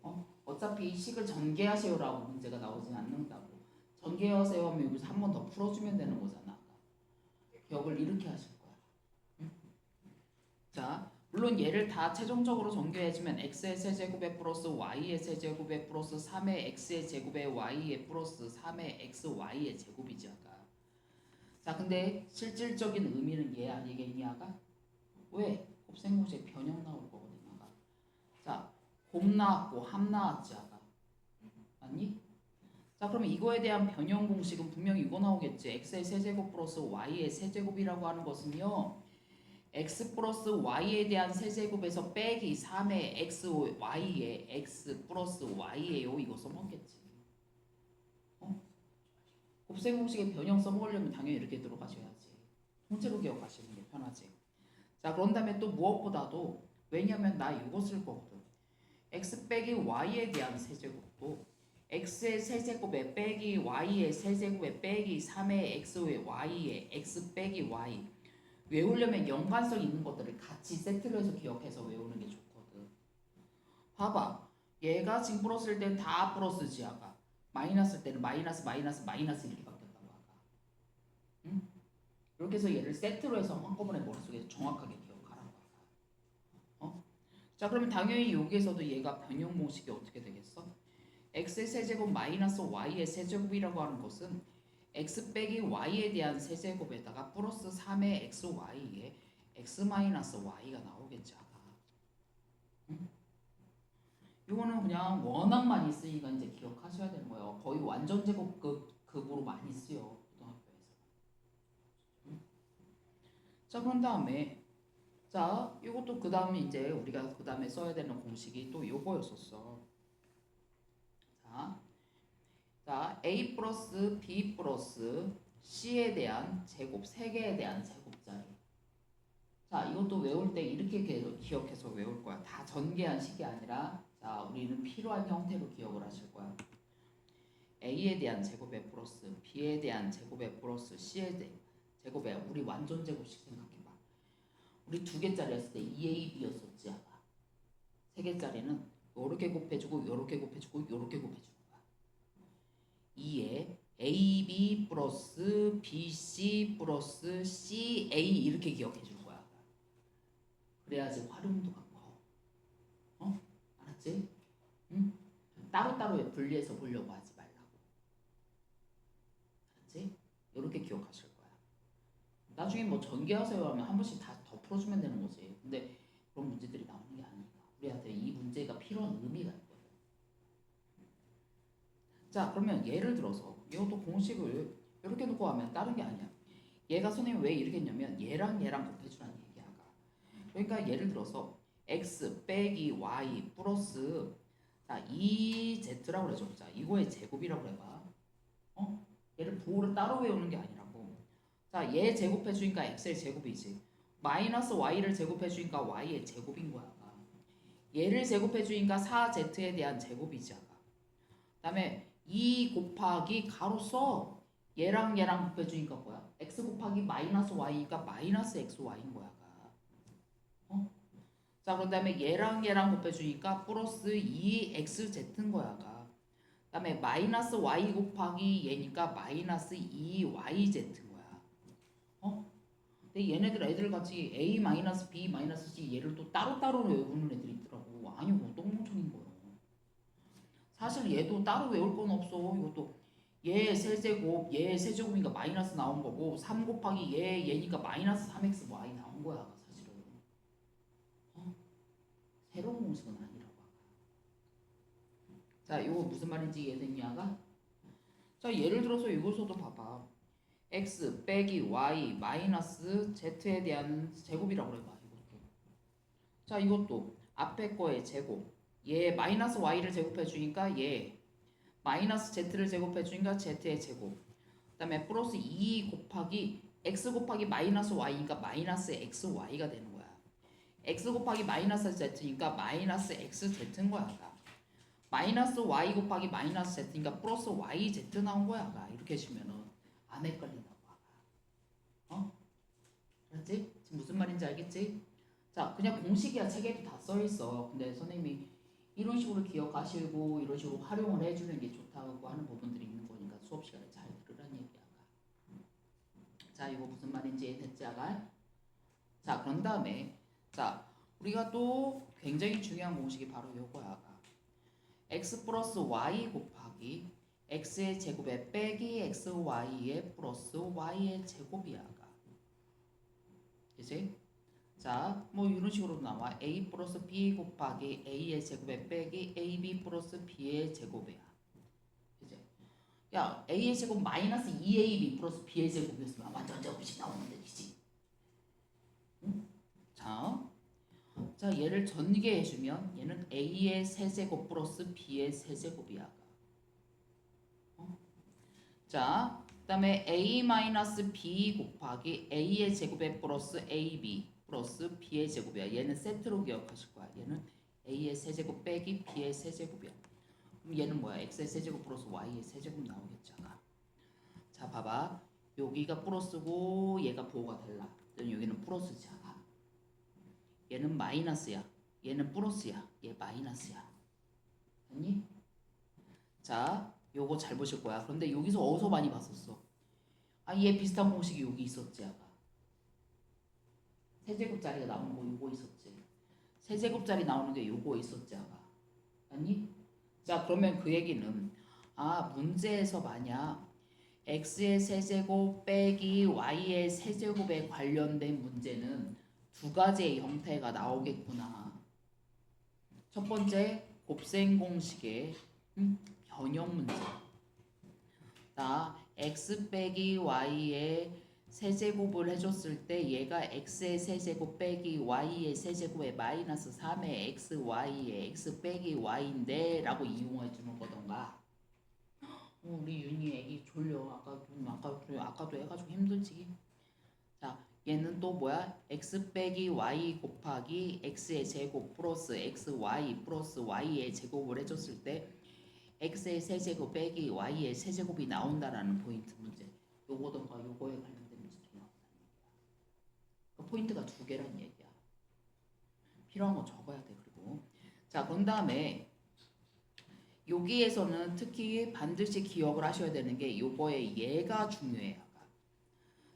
거야. 어차피 식을 전개하세요라고 문제가 나오진 않는다고. 전개하세요 하면 여기서 한 번 더 풀어주면 되는 거잖아. 기억을 이렇게 하실 거야. 응? 자, 물론 얘를 다 최종적으로 전개해주면 x의 세제곱에 플러스 y의 세제곱에 플러스 3의 x의 제곱에 y의 플러스 3의 xy의 제곱이지 아까. 자, 근데 실질적인 의미는 얘 아니겠니 아까? 왜? 곱셈 공식 변형 나올 거거든 아까. 자, 곱 나왔고 합 나왔지 아까. 맞니? 자, 그러면 이거에 대한 변형 공식은 분명히 이거 나오겠지. x의 세제곱 플러스 y의 세제곱이라고 하는 것은요, x 플러스 y에 대한 세제곱에서 빼기 3의 xy의 x 플러스 y예요. 이거 써먹겠지. 곱셈 공식의 변형 써먹으려면 당연히 이렇게 들어가셔야지. 통째로 기억하시는 게 편하지. 자, 그런 다음에 또 무엇보다도, 왜냐면 나 이거 쓸 거거든. x 빼기 y에 대한 세제곱도 x의 세제곱에 빼기 y의 세제곱에 빼기 3의 x의 y의 x 빼기 y, 외우려면 연관성 있는 것들을 같이 세트로 해서 기억해서 외우는 게 좋거든. 봐봐, 얘가 지금 플러스일 때는 다 플러스지 아까. 마이너스일 때는 마이너스 마이너스 마이너스 이렇게 바뀌었다고 아까. 응? 이렇게 해서 얘를 세트로 해서 한꺼번에 머릿속에 정확하게 기억하라고 아까. 자, 그러면 당연히 여기에서도 얘가 변형 공식이 어떻게 되겠어? x의 세제곱 마이너스 y의 세제곱이라고 하는 것은 x 빼기 y에 대한 세제곱에다가 플러스 3의 xy에 x 마이너스 y가 나오겠지 아까. 응? 이거는 그냥 워낙 많이 쓰니까 이제 기억하셔야 되는 거예요. 거의 완전 제곱급으로 많이 쓰여 고등학교에서. 응? 자, 그런 다음에 자, 이것도 그 다음에 이제 우리가 그 다음에 써야 되는 공식이 또 요거였었어. 자, A 플러스 B 플러스 C에 대한 제곱, 3개에 대한 제곱자리. 자, 이것도 외울 때 이렇게 기억해서 외울 거야. 다 전개한 식이 아니라, 자, 우리는 필요한 형태로 기억을 하실 거야. A에 대한 제곱에 플러스 B에 대한 제곱에 플러스 C에 대한 제곱에, 우리 완전 제곱식 생각해봐. 우리 2개짜리 했을 때 2AB였었지 아까. 3개짜리는 요렇게 곱해주고 요렇게 곱해주고 요렇게 곱해주고 2에 AB 플러스 BC 플러스 CA 이렇게 기억해 줄 거야. 그래야지 활용도가 커. 알았지? 응? 따로따로 분리해서 보려고 하지 말라고. 알았지? 이렇게 기억하실 거야. 나중에 뭐 전개하세요 하면 한 번씩 다 더 풀어주면 되는 거지. 근데 그런 문제들이 나오는 게 아니니까. 우리한테 이 문제가 필요한 의미가 있거든. 자, 그러면 예를 들어서 이것도 공식을 이렇게 놓고 하면 다른 게 아니야. 얘가 선생님 왜 이렇게 했냐면 얘랑 얘랑 곱해주라는 얘기야. 그러니까 예를 들어서 x 빼기 y 플러스 자 2z라고 그러죠. 자, 이거의 제곱이라고 해봐. 얘를 부호를 따로 외우는 게 아니라고. 자, 얘 제곱해 주니까 x의 제곱이지. 마이너스 y를 제곱해 주니까 y의 제곱인 거야. 얘를 제곱해 주니까 4z에 대한 제곱이지 아까. 그다음에 2 곱하기 가로 써. 얘랑 얘랑 곱해주니까 뭐야? x 곱하기 마이너스 y니까 마이너스 xy인 거야. 자, 그런 다음에 얘랑 얘랑 곱해주니까 플러스 2xz인 거야. 그 다음에 마이너스 y 곱하기 얘니까 마이너스 2yz인 거야. 근데 얘네들 애들 같이 a 마이너스 b 마이너스 c 얘를 또 따로따로 외우는 애들이 있더라고. 아니, 뭐 똥멍청인 거야. 사실 얘도 따로 외울 건 없어. 이것도 얘 세제곱, 얘 세제곱이니까 마이너스 나온 거고 3 곱하기 얘니까 마이너스 3xy 나온 거야. 사실은. 새로운 공식은 아니라고. 자, 이거 무슨 말인지 이해됐냐가? 자, 예를 들어서 이것서도 봐봐. x 빼기 y 마이너스 z에 대한 제곱이라고 그래봐. 이것도. 자, 이것도 앞에 거의 제곱. 얘 마이너스 y를 제곱해 주니까 얘 마이너스 z를 제곱해 주니까 z의 제곱. 그 다음에 플러스 2 곱하기 x 곱하기 마이너스 y니까 마이너스 xy가 되는 거야. x 곱하기 마이너스 z니까 마이너스 xz인 거야. 아까. 마이너스 y 곱하기 마이너스 z니까 플러스 yz 나온 거야. 아까. 이렇게 해주면은 안 헷갈린다고. 아까. 어? 알았지? 지금 무슨 말인지 알겠지? 자, 그냥 공식이야. 책에도 다 써있어. 근데 선생님이 이런 식으로 기억하시고 이런 식으로 활용을 해주는 게 좋다고 하는 부분들이 있는 거니까 수업 시간에 잘 들으란 얘기야. 자, 이거 무슨 말인지 됐지? 아가? 자, 그런 다음에 자, 우리가 또 굉장히 중요한 공식이 바로 요거야. 아가. x 플러스 y 곱하기 x의 제곱에 빼기 xy의 플러스 y의 제곱이야. 아가. 그치? 자, 뭐 이런 식으로 나와. a 플러스 b 곱하기 a의 제곱에 빼기 ab 플러스 b의 제곱이야. 그치? 야, a의 제곱 마이너스 2ab 플러스 b의 제곱이었으면 완전 제곱식 나오는데, 그치? 응? 자, 얘를 전개해주면 얘는 a의 세제곱 플러스 b의 세제곱이야. 어? 자, 그 다음에 a 마이너스 b 곱하기 a의 제곱에 플러스 ab 플러스 b의 제곱이야. 얘는 세트로 기억하실 거야. 얘는 a의 세제곱 빼기 b의 세제곱이야. 그럼 얘는 뭐야? x의 세제곱 플러스 y의 세제곱 나오겠죠. 자, 봐봐. 여기가 플러스고 얘가 부호가 달라. 여기는 플러스잖아. 얘는 마이너스야. 얘는 플러스야. 얘 마이너스야. 아니? 자, 요거 잘 보실 거야. 그런데 여기서 어디서 많이 봤었어? 아, 얘 비슷한 공식이 여기 있었지. 아까. 세제곱짜리가 나오는 거 요거 있었지. 세제곱짜리 나오는 게 요거 있었지. 아까. 아니? 자, 그러면 그 얘기는 문제에서 만약 x의 세제곱 빼기 y의 세제곱에 관련된 문제는 두 가지의 형태가 나오겠구나. 첫 번째 곱셈 공식의 변형 문제. 자, x 빼기 y의 세제곱을 해줬을 때 얘가 x의 세제곱 빼기 y의 세제곱에 마이너스 3의 xy의 x 빼기 y인데 라고 이용해 주는 거던가. 우리 윤희 애기 졸려. 아까도 해가지고 힘들지. 자, 얘는 또 뭐야? x 빼기 y 곱하기 x의 제곱 플러스 xy 플러스 y의 제곱을 해줬을 때 x의 세제곱 빼기 y의 세제곱이 나온다라는 포인트 문제. 요거던가 요거에 관련된 문제도 나온다는 얘기야. 그 포인트가 두 개란 얘기야. 필요한 거 적어야 돼. 그리고 자, 그런 다음에 여기에서는 특히 반드시 기억을 하셔야 되는 게 요거의 얘가 중요해요.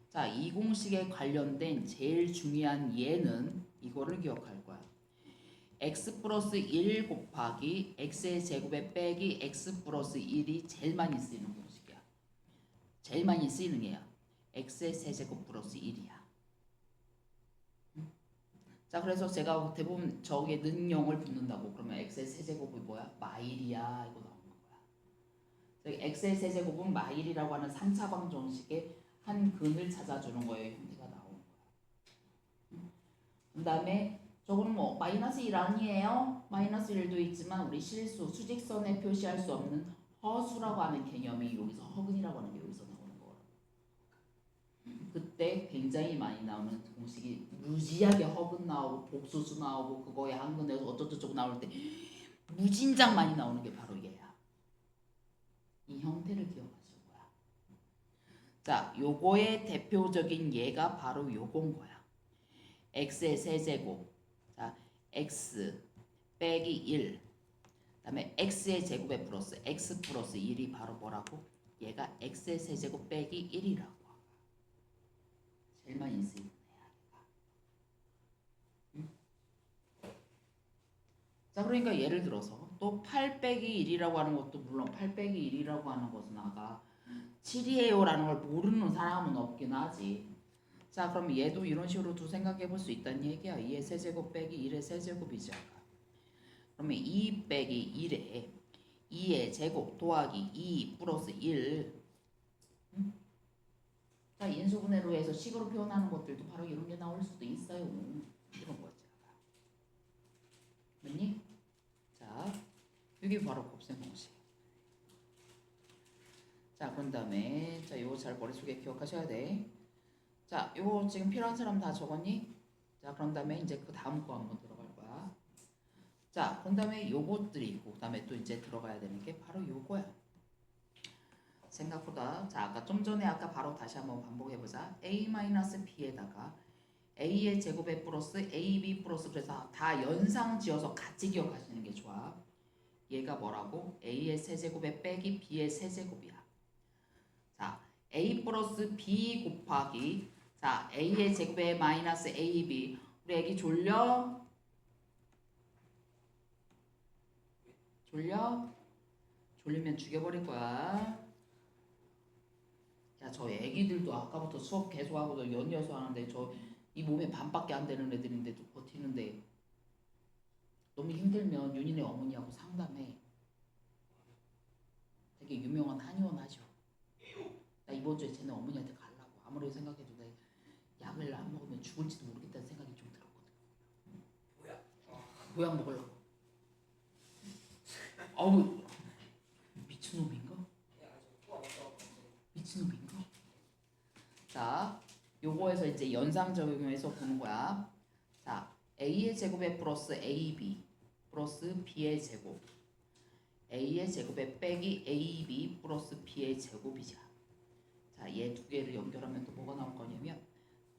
자, 이 공식에 관련된 제일 중요한 얘는 이거를 기억할 거야. x 플러스 1 곱하기 x의 제곱에 빼기 x 플러스 1이 제일 많이 쓰이는 공식이야. 제일 많이 쓰이는 얘야. x의 세제곱 플러스 1이야. 자, 그래서 제가 대부분 저기에 는 0을 붙는다고 그러면 x의 세제곱이 뭐야? 마일이야. 이거 나오는 거야. x의 세제곱은 마일이라고 하는 3차 방정식의 한 근을 찾아주는 거예요. 형태가 나오는 거야. 그 다음에 저거는 뭐 마이너스 1 아니에요? 마이너스 1도 있지만 우리 실수, 수직선에 표시할 수 없는 허수라고 하는 개념이 여기서 허근이라고 하는 게 여기서 나오는 거예요. 그때 굉장히 많이 나오는 공식이 무지하게 허근 나오고 복수수 나오고 그거에 한근에서 어쩌고저쩌고 나올 때 무진장 많이 나오는 게 바로 얘야. 이 형태를 기억하시고. 자, 요거의 대표적인 예가 바로 요건 거야. x의 세제곱. 자, x 빼기 1. 그다음에 x의 제곱에 플러스 x 플러스 1이 바로 뭐라고? 얘가 x의 세제곱 빼기 1이라고. 제일 많이 쓰이는 애야. 응? 자, 그러니까 예를 들어서 또 8 빼기 1이라고 하는 것도 물론 8 빼기 1이라고 하는 것은 아까 7이에요 라는 걸 모르는 사람은 없긴 하지. 자, 그럼 얘도 이런 식으로 두 생각해 볼 수 있다는 얘기야. 2의 세제곱 빼기 1의 세제곱이지. 그러면 2 빼기 1에 2의 제곱 더하기 2 플러스 1. 응? 자, 인수분해로 해서 식으로 표현하는 것들도 바로 이런 게 나올 수도 있어요. 이런 거지. 맞니? 자, 이게 바로 곱셈 공식. 자, 그런 다음에 자, 이거 잘 머릿속에 기억하셔야 돼. 자, 요거 지금 필요한 사람 다 적었니? 자, 그런 다음에 이제 그 다음 거 한번 들어갈 거야. 자, 그런 다음에 요것들이 있고, 그 다음에 또 이제 들어가야 되는 게 바로 요거야. 생각보다, 자, 아까 좀 전에 아까 바로 다시 한번 반복해보자. a-b에다가 a의 제곱에 플러스 ab 플러스, 그래서 다 연상 지어서 같이 기억하시는 게 좋아. 얘가 뭐라고? a의 세제곱에 빼기 b의 세제곱이야. 자, a 플러스 b 곱하기, 자, a의 제곱에 마이너스 ab. 우리 애기 졸려? 졸려? 졸리면 죽여버릴 거야. 야, 저 애기들도 아까부터 수업 계속하고 연이어서 하는데 저 이 몸에 반밖에 안 되는 애들인데도 버티는데, 너무 힘들면 윤희네 어머니하고 상담해. 되게 유명한 한의원 하죠. 나 이번 주에 쟤네 어머니한테 가려고. 아무리 생각해도 내 약을 안 먹으면 죽을지도 모르겠다는 생각이 좀 들었거든. 뭐야? 보약 먹으려고. 어우, 미친놈인가? 미친놈인가? 자, 요거에서 이제 연상 적용해서 보는 거야. 자, a의 제곱에 플러스 ab 플러스 b의 제곱, a의 제곱에 빼기 ab 플러스 b의 제곱이자. 자, 얘 두 개를 연결하면 또 뭐가 나올 거냐면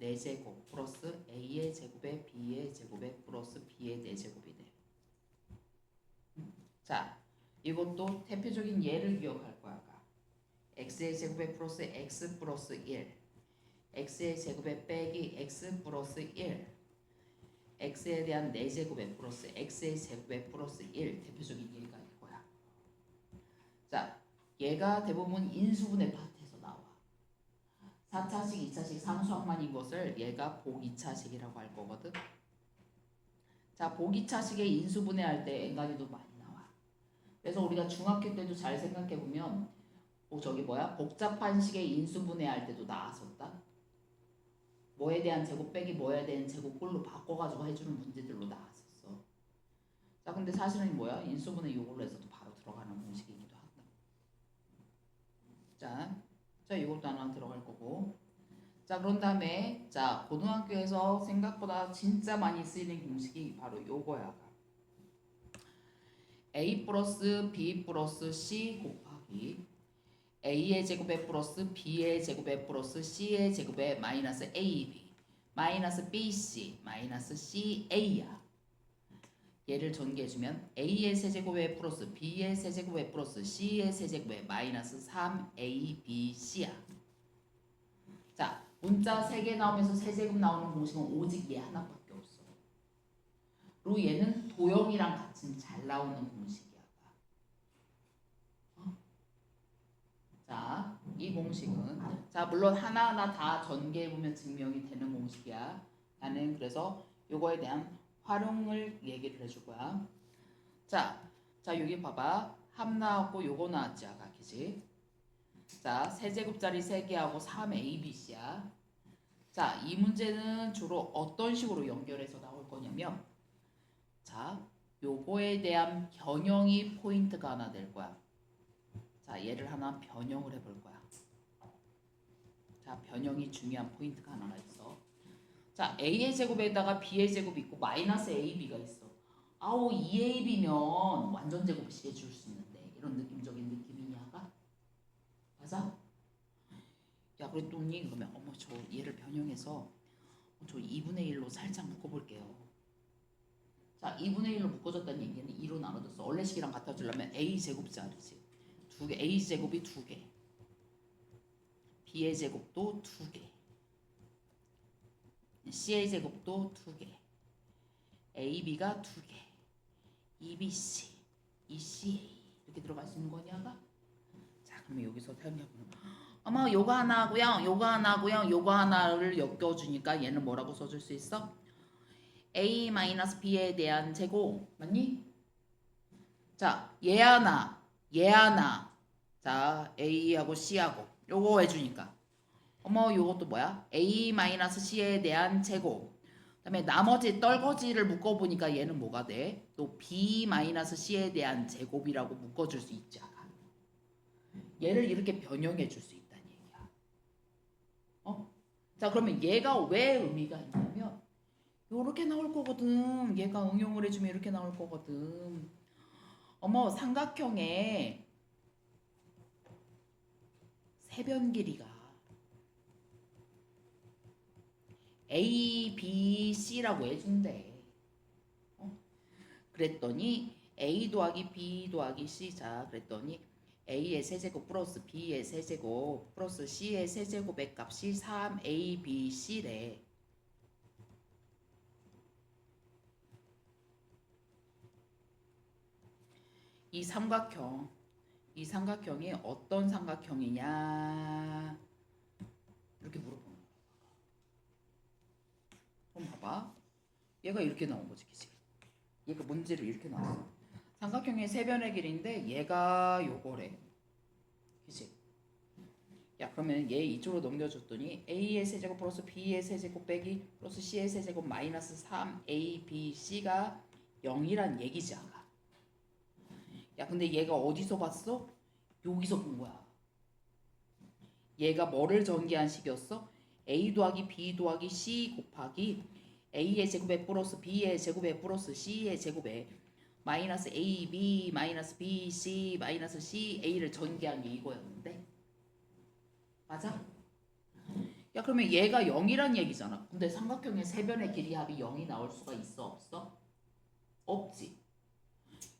4제곱 플러스 a의 제곱에 b의 제곱에 플러스 b의 4제곱이네. 자, 이것도 대표적인 예를 기억할 거야. x의 제곱에 플러스 x 플러스 1, x의 제곱에 빼기 x 플러스 1, x에 대한 4제곱에 플러스 x의 제곱에 플러스 1, 대표적인 예가 이거야. 자, 얘가 대부분 인수분해 파트에서 나와. 4차식, 2차식 상수항만인 것을 얘가 복 2차식이라고 할 거거든. 자, 복 2차식의 인수분해할 때 엔간히도 많이 나와. 그래서 우리가 중학교 때도 잘 생각해보면 저기 뭐야? 복잡한 식의 인수분해할 때도 나왔었다. 뭐에 대한 제곱 빼기 뭐에 대한 제곱 꼴로 바꿔가지고 해주는 문제들로 나왔었어. 자, 근데 사실은 뭐야? 인수분해 요걸로 해서도 바로 들어가는 공식이기도 한다. 자, 이것도 하나 들어갈 거고. 자, 그런 다음에 자, 고등학교에서 생각보다 진짜 많이 쓰이는 공식이 바로 요거야. a 플러스 b 플러스 c 곱하기 a의 제곱에 플러스 b의 제곱에 플러스 c의 제곱에 마이너스 ab 마이너스 bc 마이너스 ca야. 얘를 전개해주면 a의 세제곱에 플러스 b의 세제곱에 플러스 c의 세제곱에 마이너스 3abc야. 자, 문자 3개 나오면서 세제곱 나오는 공식은 오직 얘 하나밖에 없어. 그리고 얘는 도형이랑 같이 잘 나오는 공식이야. 자, 이 공식은, 자, 물론 하나하나 다 전개해보면 증명이 되는 공식이야. 나는 그래서 요거에 대한 활용을 얘기를 해줄 거야. 자, 여기 봐봐. 합 나왔고 요거 나왔지 아까, 그지? 자, 세제곱짜리 3개하고 3abc야. 자, 이 문제는 주로 어떤 식으로 연결해서 나올 거냐면, 자, 요거에 대한 변형이 포인트가 하나 될 거야. 자, 얘를 하나 변형을 해볼 거야. 자, 변형이 중요한 포인트가 하나가 있어. 자, a의 제곱에다가 b의 제곱이 있고 마이너스 ab가 있어. 아우, 2ab면 완전 제곱식 해줄 수 있는데, 이런 느낌적인 느낌이냐가? 맞아? 야, 그랬더니 그러면 어머, 저 얘를 변형해서 저 2분의 1로 살짝 묶어볼게요. 자, 2분의 1로 묶어졌다는 얘기는 2로 나눠졌어. 원래식이랑 같아지려면 a제곱짜리지. a 제곱이 2개, b의 제곱도 2개, c의 제곱도 2개, ab가 2개, ebc, eca 이렇게 들어갈 수 있는 거냐가? 자, 그러면 여기서 생각해보면 어머, 요거 하나고요, 요거 하나고요, 요거 하나를 엮여주니까 얘는 뭐라고 써줄 수 있어? a-b에 대한 제곱 맞니? 자, 얘 하나, 얘 하나. 자, A하고 C하고 요거 해주니까 어머, 요것도 뭐야? A-C에 대한 제곱. 그 다음에 나머지 떨거지를 묶어보니까 얘는 뭐가 돼? 또 B-C에 대한 제곱이라고 묶어줄 수 있잖아. 얘를 이렇게 변형해 줄 수 있다는 얘기야. 자, 그러면 얘가 왜 의미가 있냐면 요렇게 나올 거거든. 얘가 응용을 해주면 이렇게 나올 거거든. 어머, 삼각형의 세변 길이가 A, B, C라고 해준대. 그랬더니 A 더하기 B 더하기 C. 자, 그랬더니 A의 세제곱 플러스 B의 세제곱 플러스 C의 세제곱의 값이 3A, B, C래. 이 삼각형이 어떤 삼각형이냐 이렇게 물어보는 거야. 그럼 봐봐. 얘가 이렇게 나온 거지, 그치? 얘가 문제를 이렇게 나왔어. 삼각형의 세변의 길이인데 얘가 요거래, 그치? 야, 그러면 얘 이쪽으로 넘겨줬더니 A의 세제곱 플러스 B의 세제곱 빼기 플러스 C의 세제곱 마이너스 3A, B, C가 0이란 얘기지, 아까. 야, 근데 얘가 어디서 봤어? 여기서 본 거야. 얘가 뭐를 전개한 식이었어? A 더하기 B 더하기 C 곱하기 A의 제곱에 플러스 B의 제곱에 플러스 C의 제곱에 마이너스 A, B, 마이너스 B, C, 마이너스 C, A를 전개한 게 이거였는데 맞아? 야, 그러면 얘가 0이란 얘기잖아. 근데 삼각형의 세변의 길이 합이 0이 나올 수가 있어, 없어? 없지.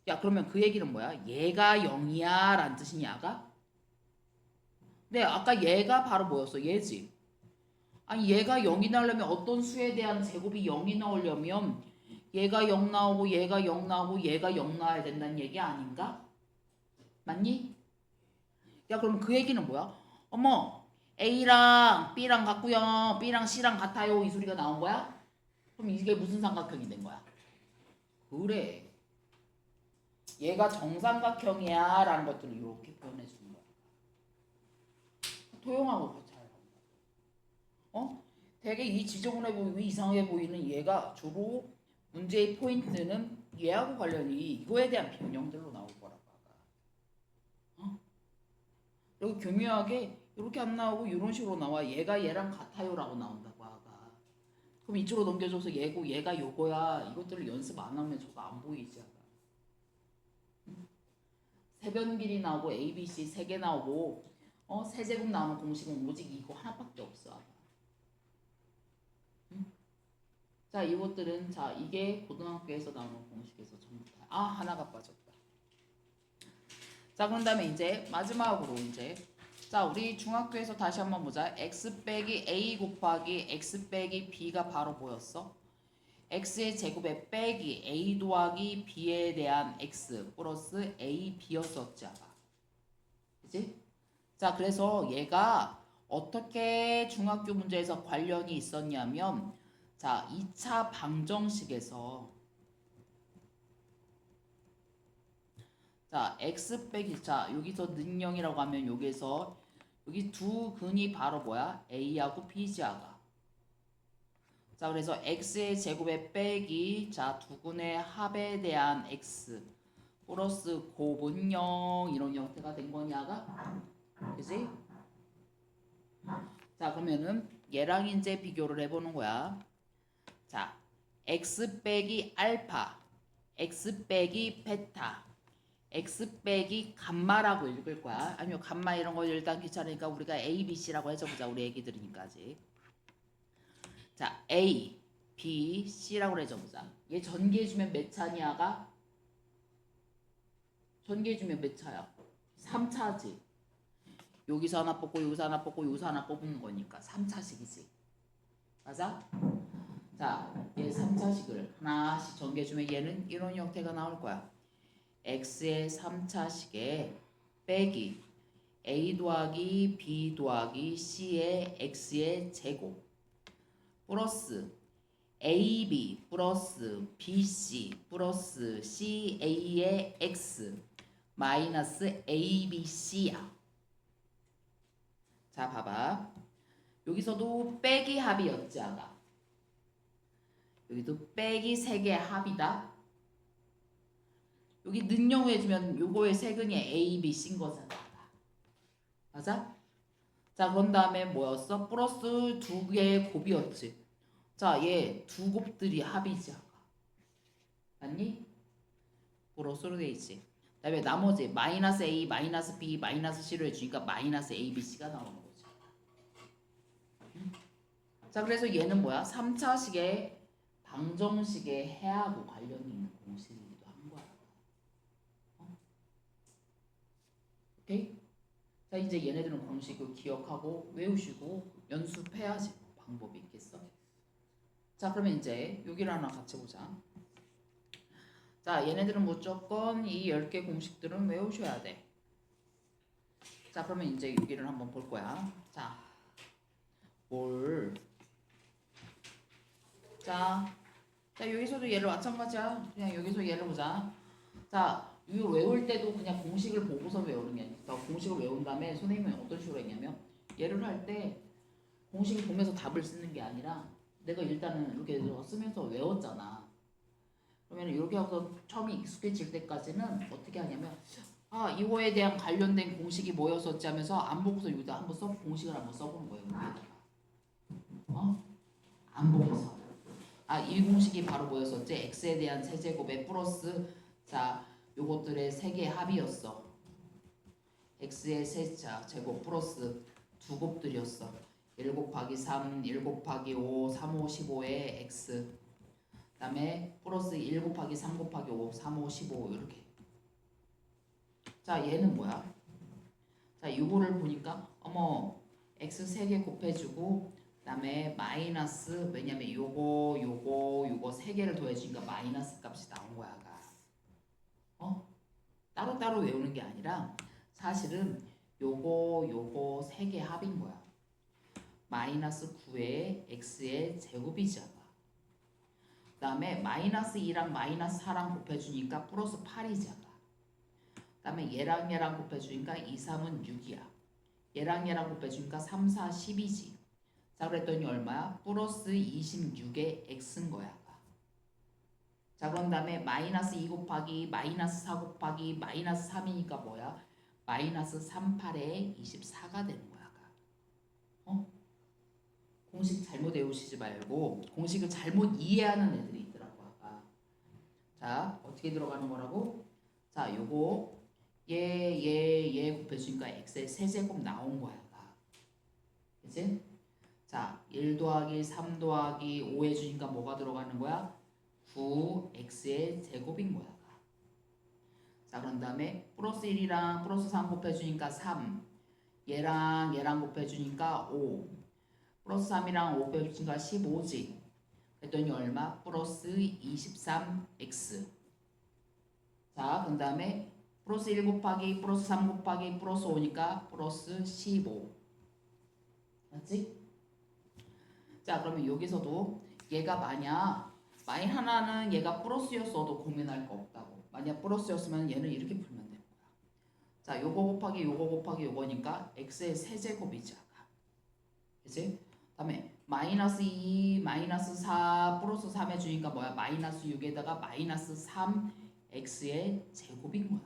야, 그러면 그 얘기는 뭐야? 얘가 0이야 라는 뜻이냐가? 네, 아까 얘가 바로 뭐였어? 얘지. 아니, 얘가 0이 나오려면 어떤 수에 대한 제곱이 0이 나오려면 얘가 0 나오고 얘가 0 나오고 얘가 0 나와야 된다는 얘기 아닌가? 맞니? 야, 그럼 그 얘기는 뭐야? 어머, A랑 B랑 같고요, B랑 C랑 같아요, 이 소리가 나온 거야? 그럼 이게 무슨 삼각형이 된 거야? 그래, 얘가 정삼각형이야 라는 것들을 이렇게 표현해 주는 거야. 토용하고 같이 하라고. 되게 이 지저분해 보이고 이상하게 보이는 얘가 주로 문제의 포인트는 얘하고 관련이 이거에 대한 변형들로 나올 거라고. 그리고 교묘하게 이렇게 안 나오고 이런 식으로 나와. 얘가 얘랑 같아요라고 나온다고 아가. 그럼 이쪽으로 넘겨줘서 얘고 얘가 요거야. 이것들을 연습 안 하면 저거 안 보이지 아가. 세변 길이 나오고 A, B, C 3개 나오고 세제곱 나오는 공식은 오직 이거 하나밖에 없어 아가. 자, 이것들은 자 이게 고등학교에서 나오는 공식에서 전부 다. 아, 하나가 빠졌다. 자, 그런 다음에 이제 마지막으로 이제 자, 우리 중학교에서 다시 한번 보자. x 빼기 a 곱하기 x 빼기 b가 바로 뭐였어? x의 제곱에 빼기 a 더하기 b에 대한 x 플러스 a b였었지 아까. 그치? 자, 그래서 얘가 어떻게 중학교 문제에서 관련이 있었냐면 자, 2차 방정식에서 자, x 빼기 자, 여기서 능령이라고 하면 여기서 여기 두 근이 바로 뭐야? a하고 b자가. 자, 그래서 x의 제곱에 빼기 자, 두 근의 합에 대한 x 플러스 곱은0 이런 형태가 된 거냐가. 그지? 자, 그러면은 얘랑 이제 비교를 해보는 거야. 자, x 빼기 알파, x 빼기 베타, x 빼기 감마라고 읽을 거야. 아니면 감마 이런 거 일단 귀찮으니까 우리가 a, b, c라고 해줘보자. 우리 애기들이니까 아직. 자, a, b, c라고 해줘보자. 얘 전개해주면 몇 차냐가? 전개해주면 몇 차야? 3차지. 여기서 하나 뽑고 여기서 하나 뽑고 여기서 하나 뽑는 거니까 3차식이지. 맞아? 자, 얘 3차식을 하나씩 전개해주면 얘는 이런 형태가 나올 거야. x의 3차식에 빼기 a 더하기 b 더하기 c의 x의 제곱 플러스 ab 플러스 bc 플러스 ca의 x 마이너스 abc야. 자, 봐봐. 여기서도 빼기 합이었지 아까. 여기도 빼기 3개의 합이다. 여기 능용 해주면 요거의 세근이 A, B, C인 거잖아. 맞아? 자, 그런 다음에 뭐였어? 플러스 두 개의 곱이었지. 자, 얘 두 곱들이 합이지 아까. 맞니? 플러스로 돼 있지. 그다음에 나머지 마이너스 A, 마이너스 B, 마이너스 C로 해주니까 마이너스 A, B, C가 나오는 거지. 자, 그래서 얘는 뭐야? 3차식의 방정식의 해하고 관련이 있는 공식이기도 한 거야. 오케이? 자, 이제 얘네들은 공식을 기억하고 외우시고 연습해야지. 방법이 있겠어? 자, 그러면 이제 여기를 하나 같이 보자. 자, 얘네들은 무조건 이 10개 공식들은 외우셔야 돼. 자, 그러면 이제 여기를 한번 볼 거야. 자, 자, 여기서도 얘를 마찬가지야. 그냥 여기서 얘를 보자. 자, 이거 외울 때도 그냥 공식을 보고서 외우는 게 아니라 공식을 외운 다음에 선생님은 어떤 식으로 했냐면 얘를 할 때 공식을 보면서 답을 쓰는 게 아니라 내가 일단은 이렇게 쓰면서 외웠잖아. 그러면 이렇게 하고서 처음에 익숙해질 때까지는 어떻게 하냐면 아, 이거에 대한 관련된 공식이 뭐였었지 하면서 안 보고서 여기다 한번 공식을 한번 써보는 거예요. 여기다가. 안 보고서. 아, 이 공식이 바로 뭐였었지? x에 대한 세제곱에 플러스 자, 요것들의 세 개의 합이었어. x의 세제곱 플러스 두 곱들이었어. 1 곱하기 3, 1 곱하기 5, 3, 5, 15의 x 그 다음에 플러스 1 곱하기 3 곱하기 5, 3, 5, 15 이렇게. 자, 얘는 뭐야? 자, 이거를 보니까 어머 x 3개 곱해주고 그 다음에 마이너스 왜냐면 요거 3개를 더해주니까 마이너스 값이 나온 거야. 따로따로 외우는 게 아니라 사실은 요거 3개 합인 거야. 마이너스 9의 x의 제곱이잖아. 그 다음에 마이너스 2랑 마이너스 4랑 곱해주니까 플러스 8이잖아. 그 다음에 얘랑 곱해주니까 2, 3은 6이야. 얘랑 곱해주니까 3, 4, 10이지. 자, 그랬더니 얼마야? 플러스 26의 x인 거야. 자, 그런 다음에 마이너스 2 곱하기 마이너스 4 곱하기 마이너스 3이니까 뭐야? 마이너스 38에 24가 되는 거야. 공식 잘못 외우시지 말고 공식을 잘못 이해하는 애들이 있더라고 아까. 자, 어떻게 들어가는 거라고? 자, 요거 얘 곱해주니까 x의 세제곱 나온 거야. 그치? 자, 1 더하기 3 더하기 5 해주니까 뭐가 들어가는 거야? 9x의 제곱인 거야. 자, 그런 다음에 플러스 1이랑 플러스 3 곱해주니까 3 얘랑 곱해주니까 5 플러스 3이랑 5 곱해주니까 15지. 그랬더니 얼마? 플러스 23x. 자, 그 다음에 플러스 1 곱하기 플러스 3 곱하기 플러스 5니까 플러스 15. 맞지? 자, 그러면 여기서도 얘가 만약 하나는 얘가 플러스였어도 고민할 거 없다고. 만약 플러스였으면 얘는 이렇게 풀면 되는 거야. 자, 요거 곱하기 요거 곱하기 요거니까 x의 세제곱이지. 그치? 다음에 마이너스 2, 마이너스 4, 플러스 3 해주니까 뭐야? 마이너스 6에다가 마이너스 3x의 제곱인 거야.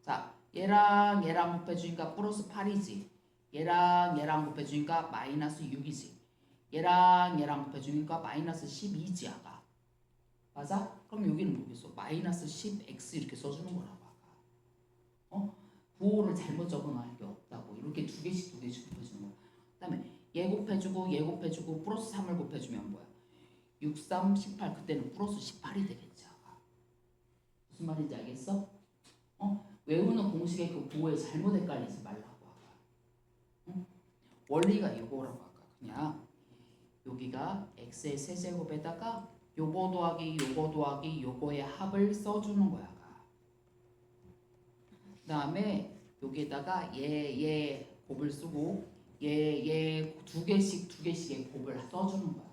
자, 얘랑 곱해주니까 플러스 8이지. 얘랑 곱해주니까 마이너스 6이지. 얘랑 곱해주니까 마이너스 12지 아까. 맞아? 그럼 여기는 뭐겠어? 마이너스 10x 이렇게 써주는 거라고 아까. 부호를 잘못 적어놓을 게 없다고. 이렇게 두 개씩 곱해주는 거야. 그 다음에 얘 곱해주고 플러스 3을 곱해주면 뭐야? 6, 3, 18 그때는 플러스 18이 되겠지 아까. 무슨 말인지 알겠어? 외우는 공식의 그 부호에 잘못 헷갈리지 말라고 아까. 원리가 이거라고 아까. 그냥 여기가 x의 세제곱에다가 요거 더하기 요거의 합을 써주는 거야. 그 다음에 여기에다가 얘 곱을 쓰고 얘 두 개씩의 곱을 써주는 거야.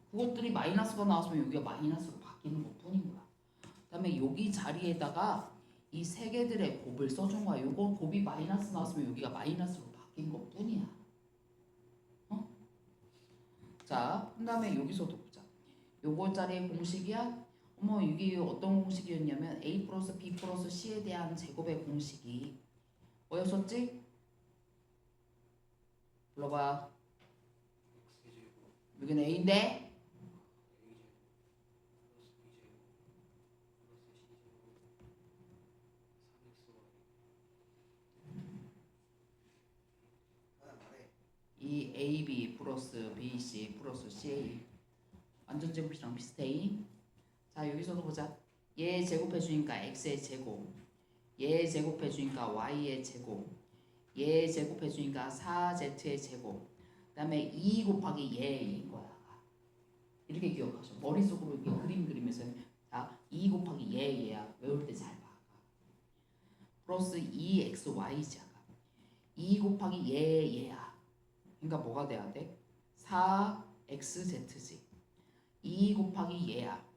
그것들이 마이너스가 나왔으면 여기가 마이너스로 바뀌는 것 뿐인 거야. 그 다음에 여기 자리에다가 이 세 개들의 곱을 써준 거야. 요거 곱이 마이너스 나왔으면 여기가 마이너스로 바뀐 것 뿐이야. 자, 그 다음에 여기서도 보자. 요거 자리의 공식이야. 이게 어떤 공식이었냐면 a 플러스 b 플러스 c에 대한 제곱의 공식이 뭐였었지? 불러봐. X제곱 여기는 A인데 A제곱 플러스 B제곱 플러스 C제곱 3XY 하나 말해. 이 AB 플러스 BC 플러스 CA 완전 제곱이랑 비슷해. 자 여기서도 보자. 얘 제곱해주니까 X의 제곱, 얘 제곱해주니까 Y의 제곱, 얘 제곱해주니까 4Z의 제곱, 그 다음에 2 곱하기 얘인 거야. 이렇게 기억하셔. 머릿속으로 이렇게 그림 그리면서 자, 2 곱하기 얘야. 외울 때 잘 봐. 플러스 2XY잖아. 2 곱하기 얘야. 그러니까 뭐가 돼야 돼? 4XZ지. 2 곱하기 얘야.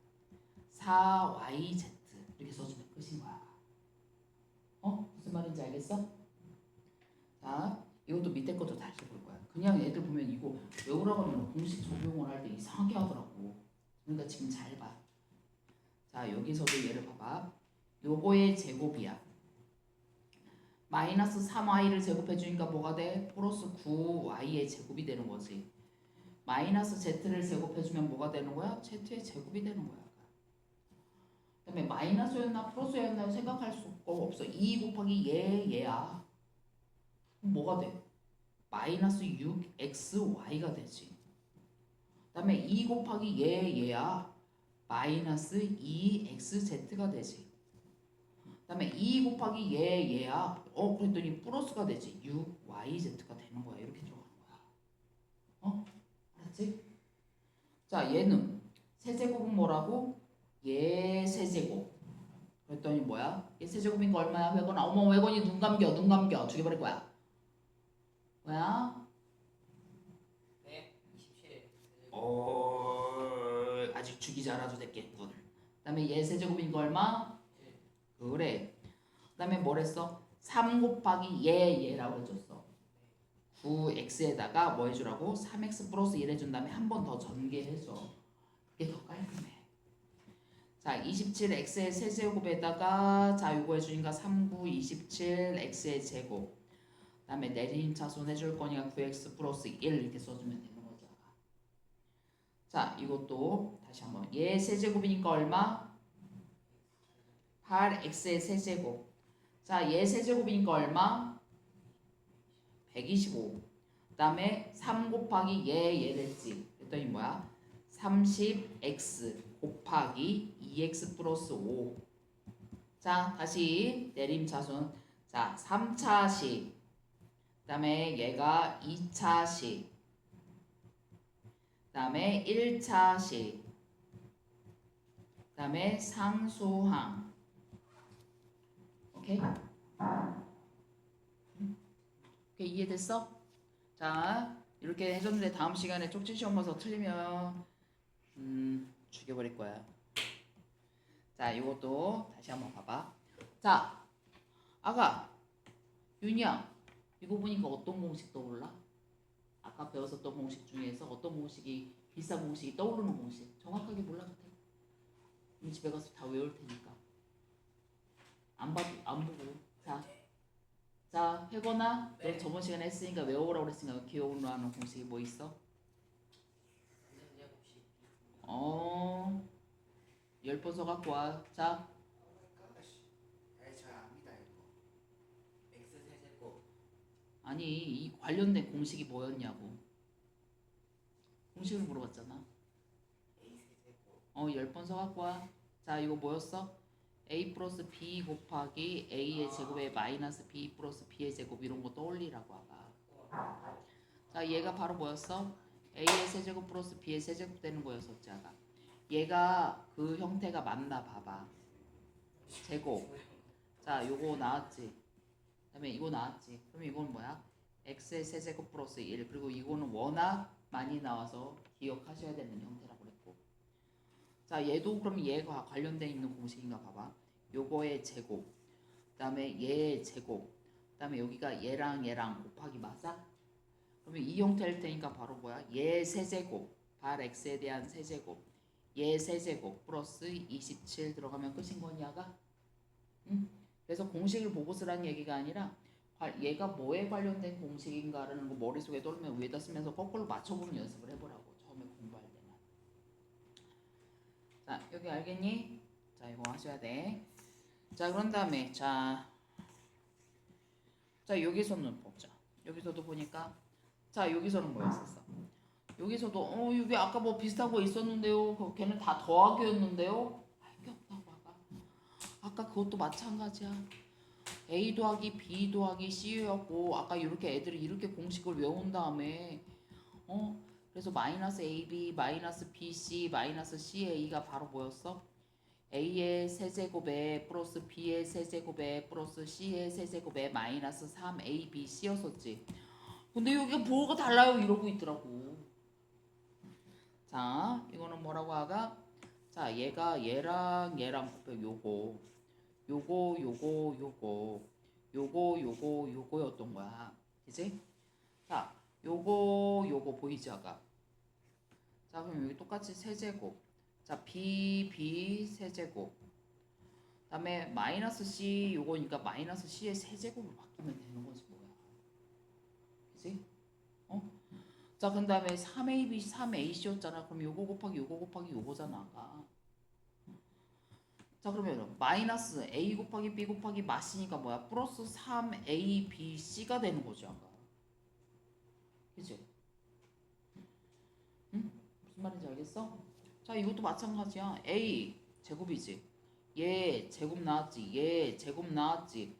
4YZ. 이렇게 써주면 끝인 거야. 무슨 말인지 알겠어? 자, 이것도 밑에 것도 다시 볼 거야. 그냥 애들 보면 이거 외우라고 하면 공식 적용을 할 때 이상하게 하더라고. 그러니까 지금 잘 봐. 자, 여기서도 얘를 봐봐. 요거의 제곱이야. 마이너스 3y를 제곱해 주니까 뭐가 돼? 플러스 9y의 제곱이 되는 거지. 마이너스 z를 제곱해 주면 뭐가 되는 거야? z의 제곱이 되는 거야. 그 다음에 마이너스였나 플러스였나 생각할 수가 없어. 2 곱하기 얘야. 그럼 뭐가 돼? 마이너스 6xy가 되지. 그 다음에 2 곱하기 얘야. 마이너스 2xz가 되지. 그 다음에 2 곱하기 얘야. 그랬더니 플러스가 되지. 6yz가 되는 거야. 이렇게 들어가는 거야. 알았지? 자, 얘는 세제곱은 뭐라고? 얘 세제곱. 그랬더니 뭐야? 얘 세제곱인 거 얼마야? 100원. 어머, 100원이 눈 감겨. 죽여버릴 거야. 뭐야? 네 27 아직 죽이지 않아도 됐겠군. 그 다음에 얘 세제곱인 거 얼마? 그래. 그 다음에 뭐랬어? 3 곱하기 얘라고 해줬어. 9x에다가 뭐 해주라고? 3x 플러스 1 해준 다음에 한 번 더 전개해줘. 그게 더 깔끔해. 자, 27x의 세제곱에다가 자 요거 해주니까 39, 27 x의 제곱. 그 다음에 내림 차순 해줄 거니까 9x 플러스 1 이렇게 써주면 되는 거잖아. 자, 이것도 다시 한번 얘 세제곱이니까 얼마? 8x의 세제곱. 자, 얘 세제곱이니까 얼마? 125. 그 다음에 3 곱하기 얘 됐지. 그랬더니 뭐야? 30x 곱하기 2x 플러스 5. 자, 다시 내림차순. 자, 3차식. 그 다음에 얘가 2차식. 그 다음에 1차식. 그 다음에 상수항. 오케이? 오케이, 이해됐어? 자, 이렇게 해줬는데 다음 시간에 쪽지 시험 봐서 틀리면 죽여버릴 거야. 자, 이것도 다시 한번 봐봐. 자, 아가, 윤이야, 이거 보니까 어떤 공식 떠올라? 아까 배웠었던 공식 중에서 어떤 공식이 비싼 공식이 떠오르는 공식 정확하게 몰라 같아. 우리 집에 가서 다 외울 테니까 안 보고. 자, 혜건아, 너 저번 시간에 했으니까 외우라고 그랬으니까 기억나는 공식이 뭐 있어? 10번 써 갖고 와. 자, 잘 압니다 이거. X 세제곱 아니 이 관련된 공식이 뭐였냐고. 공식을 물어봤잖아. A 세제곱 10번 써 갖고 와. 자, 이거 뭐였어? a 플러스 b 곱하기 a의 제곱에 마이너스 b 플러스 b의 제곱 이런 거 떠올리라고 아가. 자, 얘가 바로 뭐였어? a의 세제곱 플러스 b의 세제곱 되는 거였었지 아가. 얘가 그 형태가 맞나 봐봐. 제곱. 자, 요거 나왔지. 그다음에 이거 나왔지. 그럼 이건 뭐야? x의 세제곱 플러스 1. 그리고 이거는 워낙 많이 나와서 기억하셔야 되는 형태라고 그랬고. 자, 얘도 그럼 얘가 관련돼 있는 공식인가 봐봐. 요거의 제곱. 그다음에 얘의 제곱. 그다음에 여기가 얘랑 곱하기 맞아? 그러면 이 형태일 테니까 바로 뭐야? 얘 세제곱. 발 x에 대한 세제곱. 얘 세제곱 플러스 27 들어가면 끝인 거냐가? 응? 그래서 공식을 보고 쓰라는 얘기가 아니라 얘가 뭐에 관련된 공식인가라는 거 머릿속에 떠오르면 위에다 쓰면서 거꾸로 맞춰보는 연습을 해보라고. 처음에 공부할 때는. 자, 여기 알겠니? 자, 이거 하셔야 돼. 자, 그런 다음에 자, 여기서는 보자. 여기서도 보니까 자, 여기서는 뭐였었어? 여기서도 여기 아까 뭐 비슷한 거 있었는데요. 걔는 다 더하기였는데요. 할 게 없다고 아까 그것도 마찬가지야. A 더하기 B 더하기 C였고 아까 이렇게 애들이 이렇게 공식을 외운 다음에 그래서 마이너스 AB 마이너스 BC 마이너스 CA가 바로 뭐였어? A의 세제곱에 플러스 B의 세제곱에 플러스 C의 세제곱에 마이너스 3ABC였었지. 근데 여기가 뭐가 달라요 이러고 있더라고. 자, 이거는 뭐라고 하가? 자, 얘가 얘랑 곱해 요거였던 거야. 그지? 자, 요거 보이지 아까? 자, 그럼 여기 똑같이 세제곱. 자, B 세제곱. 다음에 마이너스 C 요거니까 마이너스 C의 세제곱을 바꾸면 되는 거지 뭐야. 그지? 자, 그 다음에 3AB 3AC였잖아. 그럼 요거 곱하기 요거잖아 아까. 자, 그러면 마이너스 A 곱하기 B 곱하기 마시니까 뭐야? 플러스 3ABC가 되는 거죠 아까. 그치? 응? 무슨 말인지 알겠어? 자, 이것도 마찬가지야. A 제곱이지. 얘 제곱 나왔지. 얘 제곱 나왔지.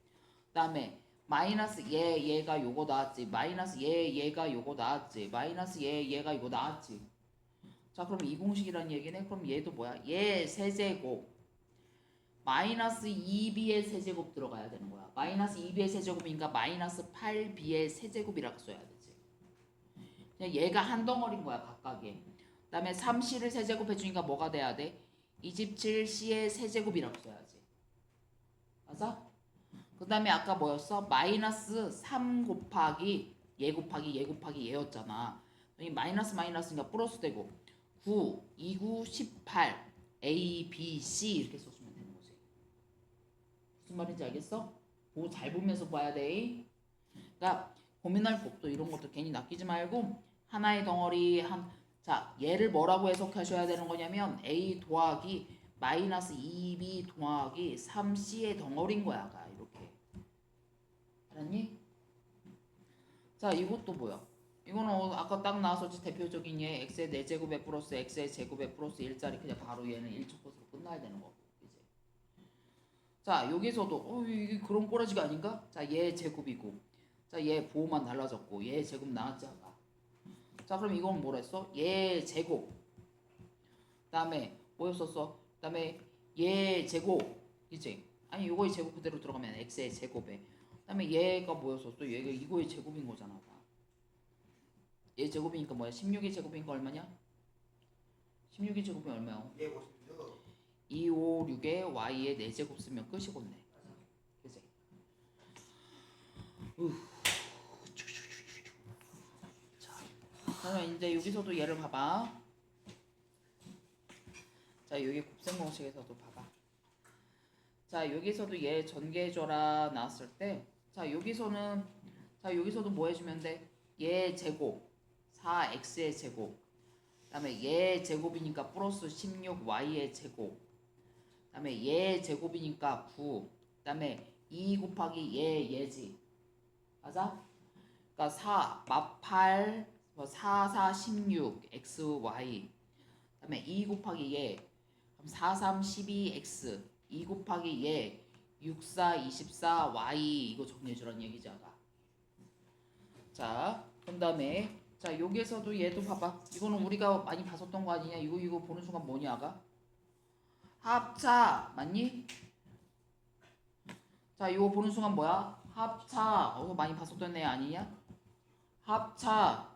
그 다음에 마이너스 얘가 요거 나왔지. 마이너스 얘가 요거 나왔지. 마이너스 얘가 이거 나왔지. 자, 그럼 이 공식이란 얘기네. 그럼 얘도 뭐야? 얘 세제곱 마이너스 2b의 세제곱 들어가야 되는 거야. 마이너스 2b의 세제곱이니까 마이너스 8b의 세제곱이라고 써야 되지. 그냥 얘가 한 덩어리인 거야 각각에. 그 다음에 3c를 세제곱해 주니까 뭐가 돼야 돼? 27c의 세제곱이라고 써야지. 맞아? 그 다음에 아까 뭐였어? 마이너스 3 곱하기 얘 곱하기 얘 곱하기 얘였잖아. 이 마이너스니까 플러스 되고 9, 29, 18 A, B, C 이렇게 써주면 되는 거지. 무슨 말인지 알겠어? 그거 잘 보면서 봐야 돼. 그러니까 고민할 법도 이런 것도 괜히 낚이지 말고 하나의 덩어리 자, 얘를 뭐라고 해석하셔야 되는 거냐면 A 더하기 마이너스 2B 더하기 3C의 덩어리인 거야. 이렇게. 알았니? 자, 이것도 뭐야? 이거는 아까 딱 나왔었지. 대표적인 얘 x의 4제곱에 플러스 x의 제곱에 플러스 1짜리 그냥 바로 얘는 1차 것으로 끝나야 되는 거고. 이제. 자, 여기서도 이게 그런 꼬라지가 아닌가? 자, 얘 제곱이고. 자, 얘 보호만 달라졌고. 얘 제곱 나왔지 아까. 자, 그럼 이건 뭐랬어? 얘 제곱. 그다음에 뭐였었어? 그다음에 얘 제곱. 이제 아니 요거의 제곱 그대로 들어가면 x의 제곱에. 그다음에 얘가 뭐였었어? 얘가 이거의 제곱인 거잖아. 얘 제곱이니까 뭐야? 16의 제곱이니까 얼마냐? 16의 제곱이 얼마야? 256. 2, 5, 6에 y에 4제곱 쓰면 끝이겠네. 그치? 자, 그러면 이제 여기서도 얘를 봐봐. 자, 여기 곱셈 공식에서도 봐봐. 자, 여기서도 얘 전개해줘라 나왔을 때, 자, 여기서도 뭐 해주면 돼? 얘 제곱 4x의 제곱. 그 다음에 얘 제곱이니까 플러스 16y의 제곱. 그 다음에 얘 제곱이니까 9. 그 다음에 2 곱하기 얘지. 맞아? 그러니까 4, 8, 4, 4, 16, x, y. 그 다음에 2 곱하기 얘. 그럼 4, 3, 12, x. 2 곱하기 얘. 6, 4, 24, y. 이거 정리해주라는 얘기지, 아까. 자, 그 다음에 자, 여기에서도 얘도 봐봐. 이거는 우리가 많이 봤었던 거 아니냐? 이거 보는 순간 뭐냐, 아가? 합차 맞니? 자, 이거 보는 순간 뭐야? 합차. 많이 봤었던 애 아니냐? 합차.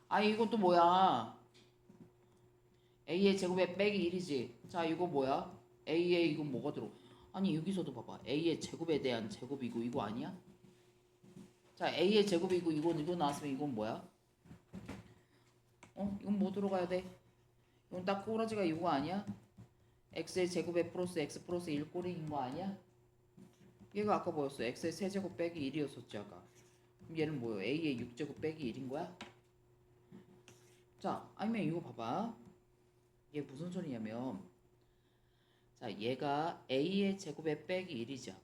아, 이것도 뭐야? A의 제곱에 빼기 1이지. 자, 이거 뭐야? A의 이건 뭐가 들어? 아니, 여기서도 봐봐. A의 제곱에 대한 제곱이고 이거 아니야? 자, A의 제곱이고 이거 나왔으면 이건 뭐야? 이건 뭐 들어가야 돼? 이건 딱 꼬라지가 이거 아니야? x의 제곱에 플러스 x 플러스 1 꼬리인 거 아니야? 얘가 아까 뭐였어? x의 세제곱 빼기 1이었었지 아까. 그럼 얘는 뭐예요? a의 6제곱 빼기 1인 거야? 자, 아니면 이거 봐봐. 얘 무슨 소리냐면, 자, 얘가 a의 제곱에 빼기 1이지 아까.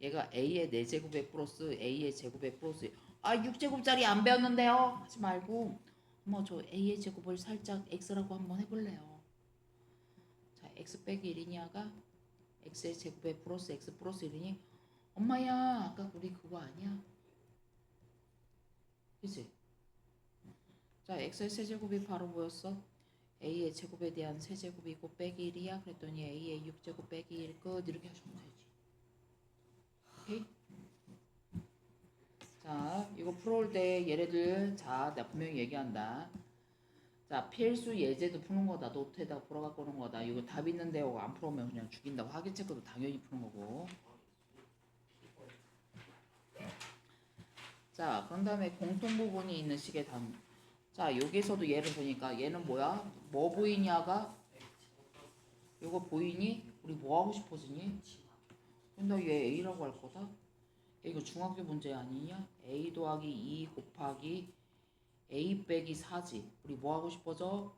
얘가 a의 4제곱에 플러스 a의 제곱에 플러스 6제곱짜리 안 배웠는데요? 하지 말고 저 a의 제곱을 살짝 x라고 한번 해볼래요. 자, x 빼기 1이니 아가 x의 제곱에 플러스 x 플러스 1이니 엄마야 아까 우리 그거 아니야? 그치? 자, x의 세제곱이 바로 뭐였어? a의 제곱에 대한 세제곱이고 빼기 1이야. 그랬더니 a의 6제곱 빼기 1 끝. 이렇게 하시면 되지. 오케이? 자, 이거 풀어올 때 얘네들 자, 내가 분명히 얘기한다. 자, 필수 예제도 푸는 거다. 노트에다가 풀어갖고 오는 거다. 이거 답 있는데 이거 안 풀어오면 그냥 죽인다고. 학위 체크도 당연히 푸는 거고. 자, 그런 다음에 공통 부분이 있는 식의 단. 자, 여기서도 얘를 보니까 얘는 뭐야? 뭐 보이냐가 이거 보이니? 우리 뭐 하고 싶어지니? 근데 얘 A라고 할 거다. 이거 중학교 문제 아니냐? A 더하기 2 곱하기 A 빼기 4지. 우리 뭐 하고 싶어져?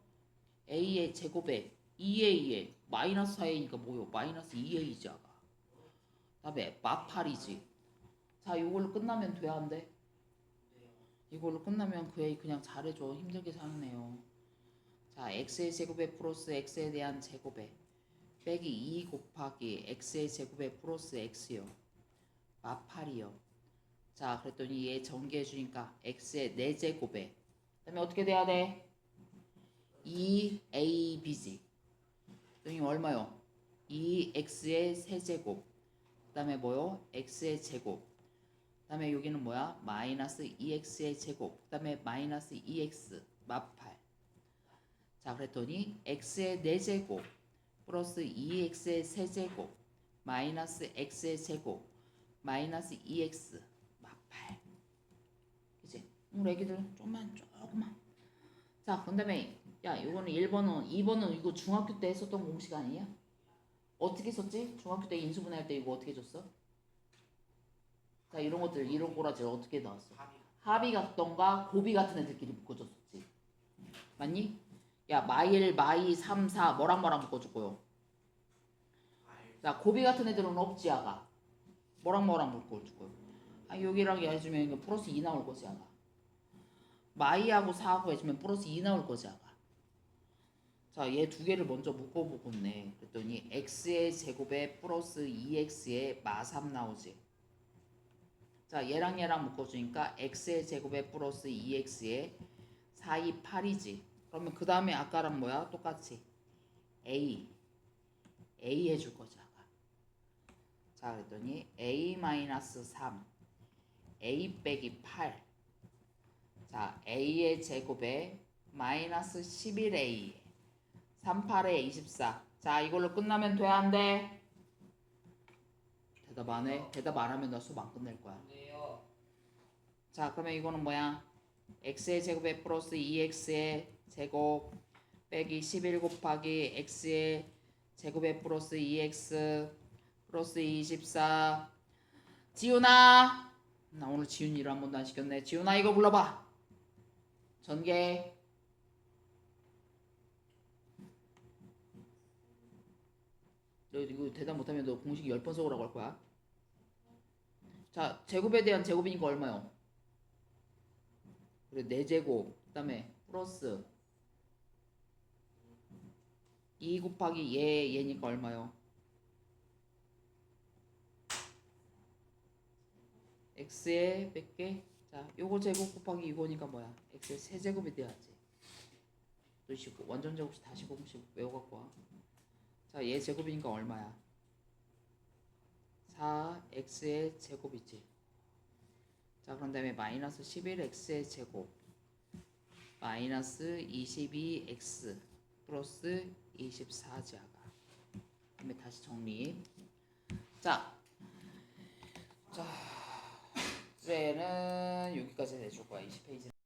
A의 제곱에 2A에 마이너스 4A니까 뭐요? 마이너스 2A지 아가. 다음에 마팔이지. 자, 이걸로 끝나면 돼 안 돼? 이걸로 끝나면 그 A 그냥 잘해줘. 힘들게 사는 애요. 자, x의 제곱에 플러스 x에 대한 제곱에 빼기 2 곱하기 x의 제곱에 플러스 x요. 마팔이요. 자, 그랬더니 얘 전개해 주니까 x의 4제곱에 그다음에 어떻게 돼야 돼? 2ab지. 그랬더니 얼마요? 2x의 세제곱. 그다음에 뭐요? x의 제곱. 그다음에 여기는 뭐야? 마이너스 2x의 제곱. 그다음에 마이너스 2x 마팔. 자, 그랬더니 x의 4제곱 플러스 2x의 세제곱 마이너스 x의 제곱 마이너스 2x 마팔. 그치? 우리 애기들 조금만. 자, 그 다음에 야, 이거는 1번은 2번은 이거 중학교 때 했었던 공식 아니야? 어떻게 썼지? 중학교 때 인수분해할 때 이거 어떻게 줬어? 자, 이런 것들 이런 꼬라지 어떻게 나왔어? 합이 같던가 곱이 같은 애들끼리 묶어줬었지. 맞니? 야, 마일, 마이, 3, 4 뭐랑 묶어줄 거요? 자, 곱이 같은 애들은 없지 아가. 뭐랑 묶어줄 거요? 여기랑 해주면 이거 플러스 2 나올 거지 아가. 마이하고 4하고 해주면 플러스 2 나올 거지 아가. 자, 얘 두 개를 먼저 묶어보겠네. 그랬더니 x의 제곱에 플러스 2x의 마3 나오지. 자, 얘랑 묶어주니까 x의 제곱에 플러스 2x의 4, 2, 8이지. 그러면 그 다음에 아까랑 뭐야? 똑같이 a 해줄 거지 아까. 자, 그랬더니 a-3 a 빼기 8. 자, a의 제곱에 마이너스 11a 38에 24. 자, 이걸로 끝나면 돼 안 돼? 대답 안 해? 대답 안 하면 나 수업 안 끝낼 거야. 자, 그러면 이거는 뭐야? x의 제곱에 플러스 2x의 제곱 빼기 11 곱하기 x의 제곱에 플러스 2x 플러스 24. 지훈아, 나 오늘 지훈이 일 한 번도 안 시켰네. 지훈아, 이거 불러봐. 전개. 너 이거 대답 못하면 너 공식 10번 써오라고 할 거야. 자, 제곱에 대한 제곱이니까 얼마요? 그래, 4제곱. 그 다음에 플러스 2 곱하기 얘니까 얼마요? x에 몇 개? 자, 요거 제곱 곱하기 이거니까 뭐야? x의 세제곱이 돼야지. 또 완전 제곱씩 다시 곱씩 외워갖고 와. 자, 얘 제곱이니까 얼마야? 4x의 제곱이지. 자, 그런 다음에 마이너스 11x의 제곱 마이너스 22x 플러스 24자가. 그다음에 다시 정리. 자, 이제는 여기까지 해줄 거야. 20페이지.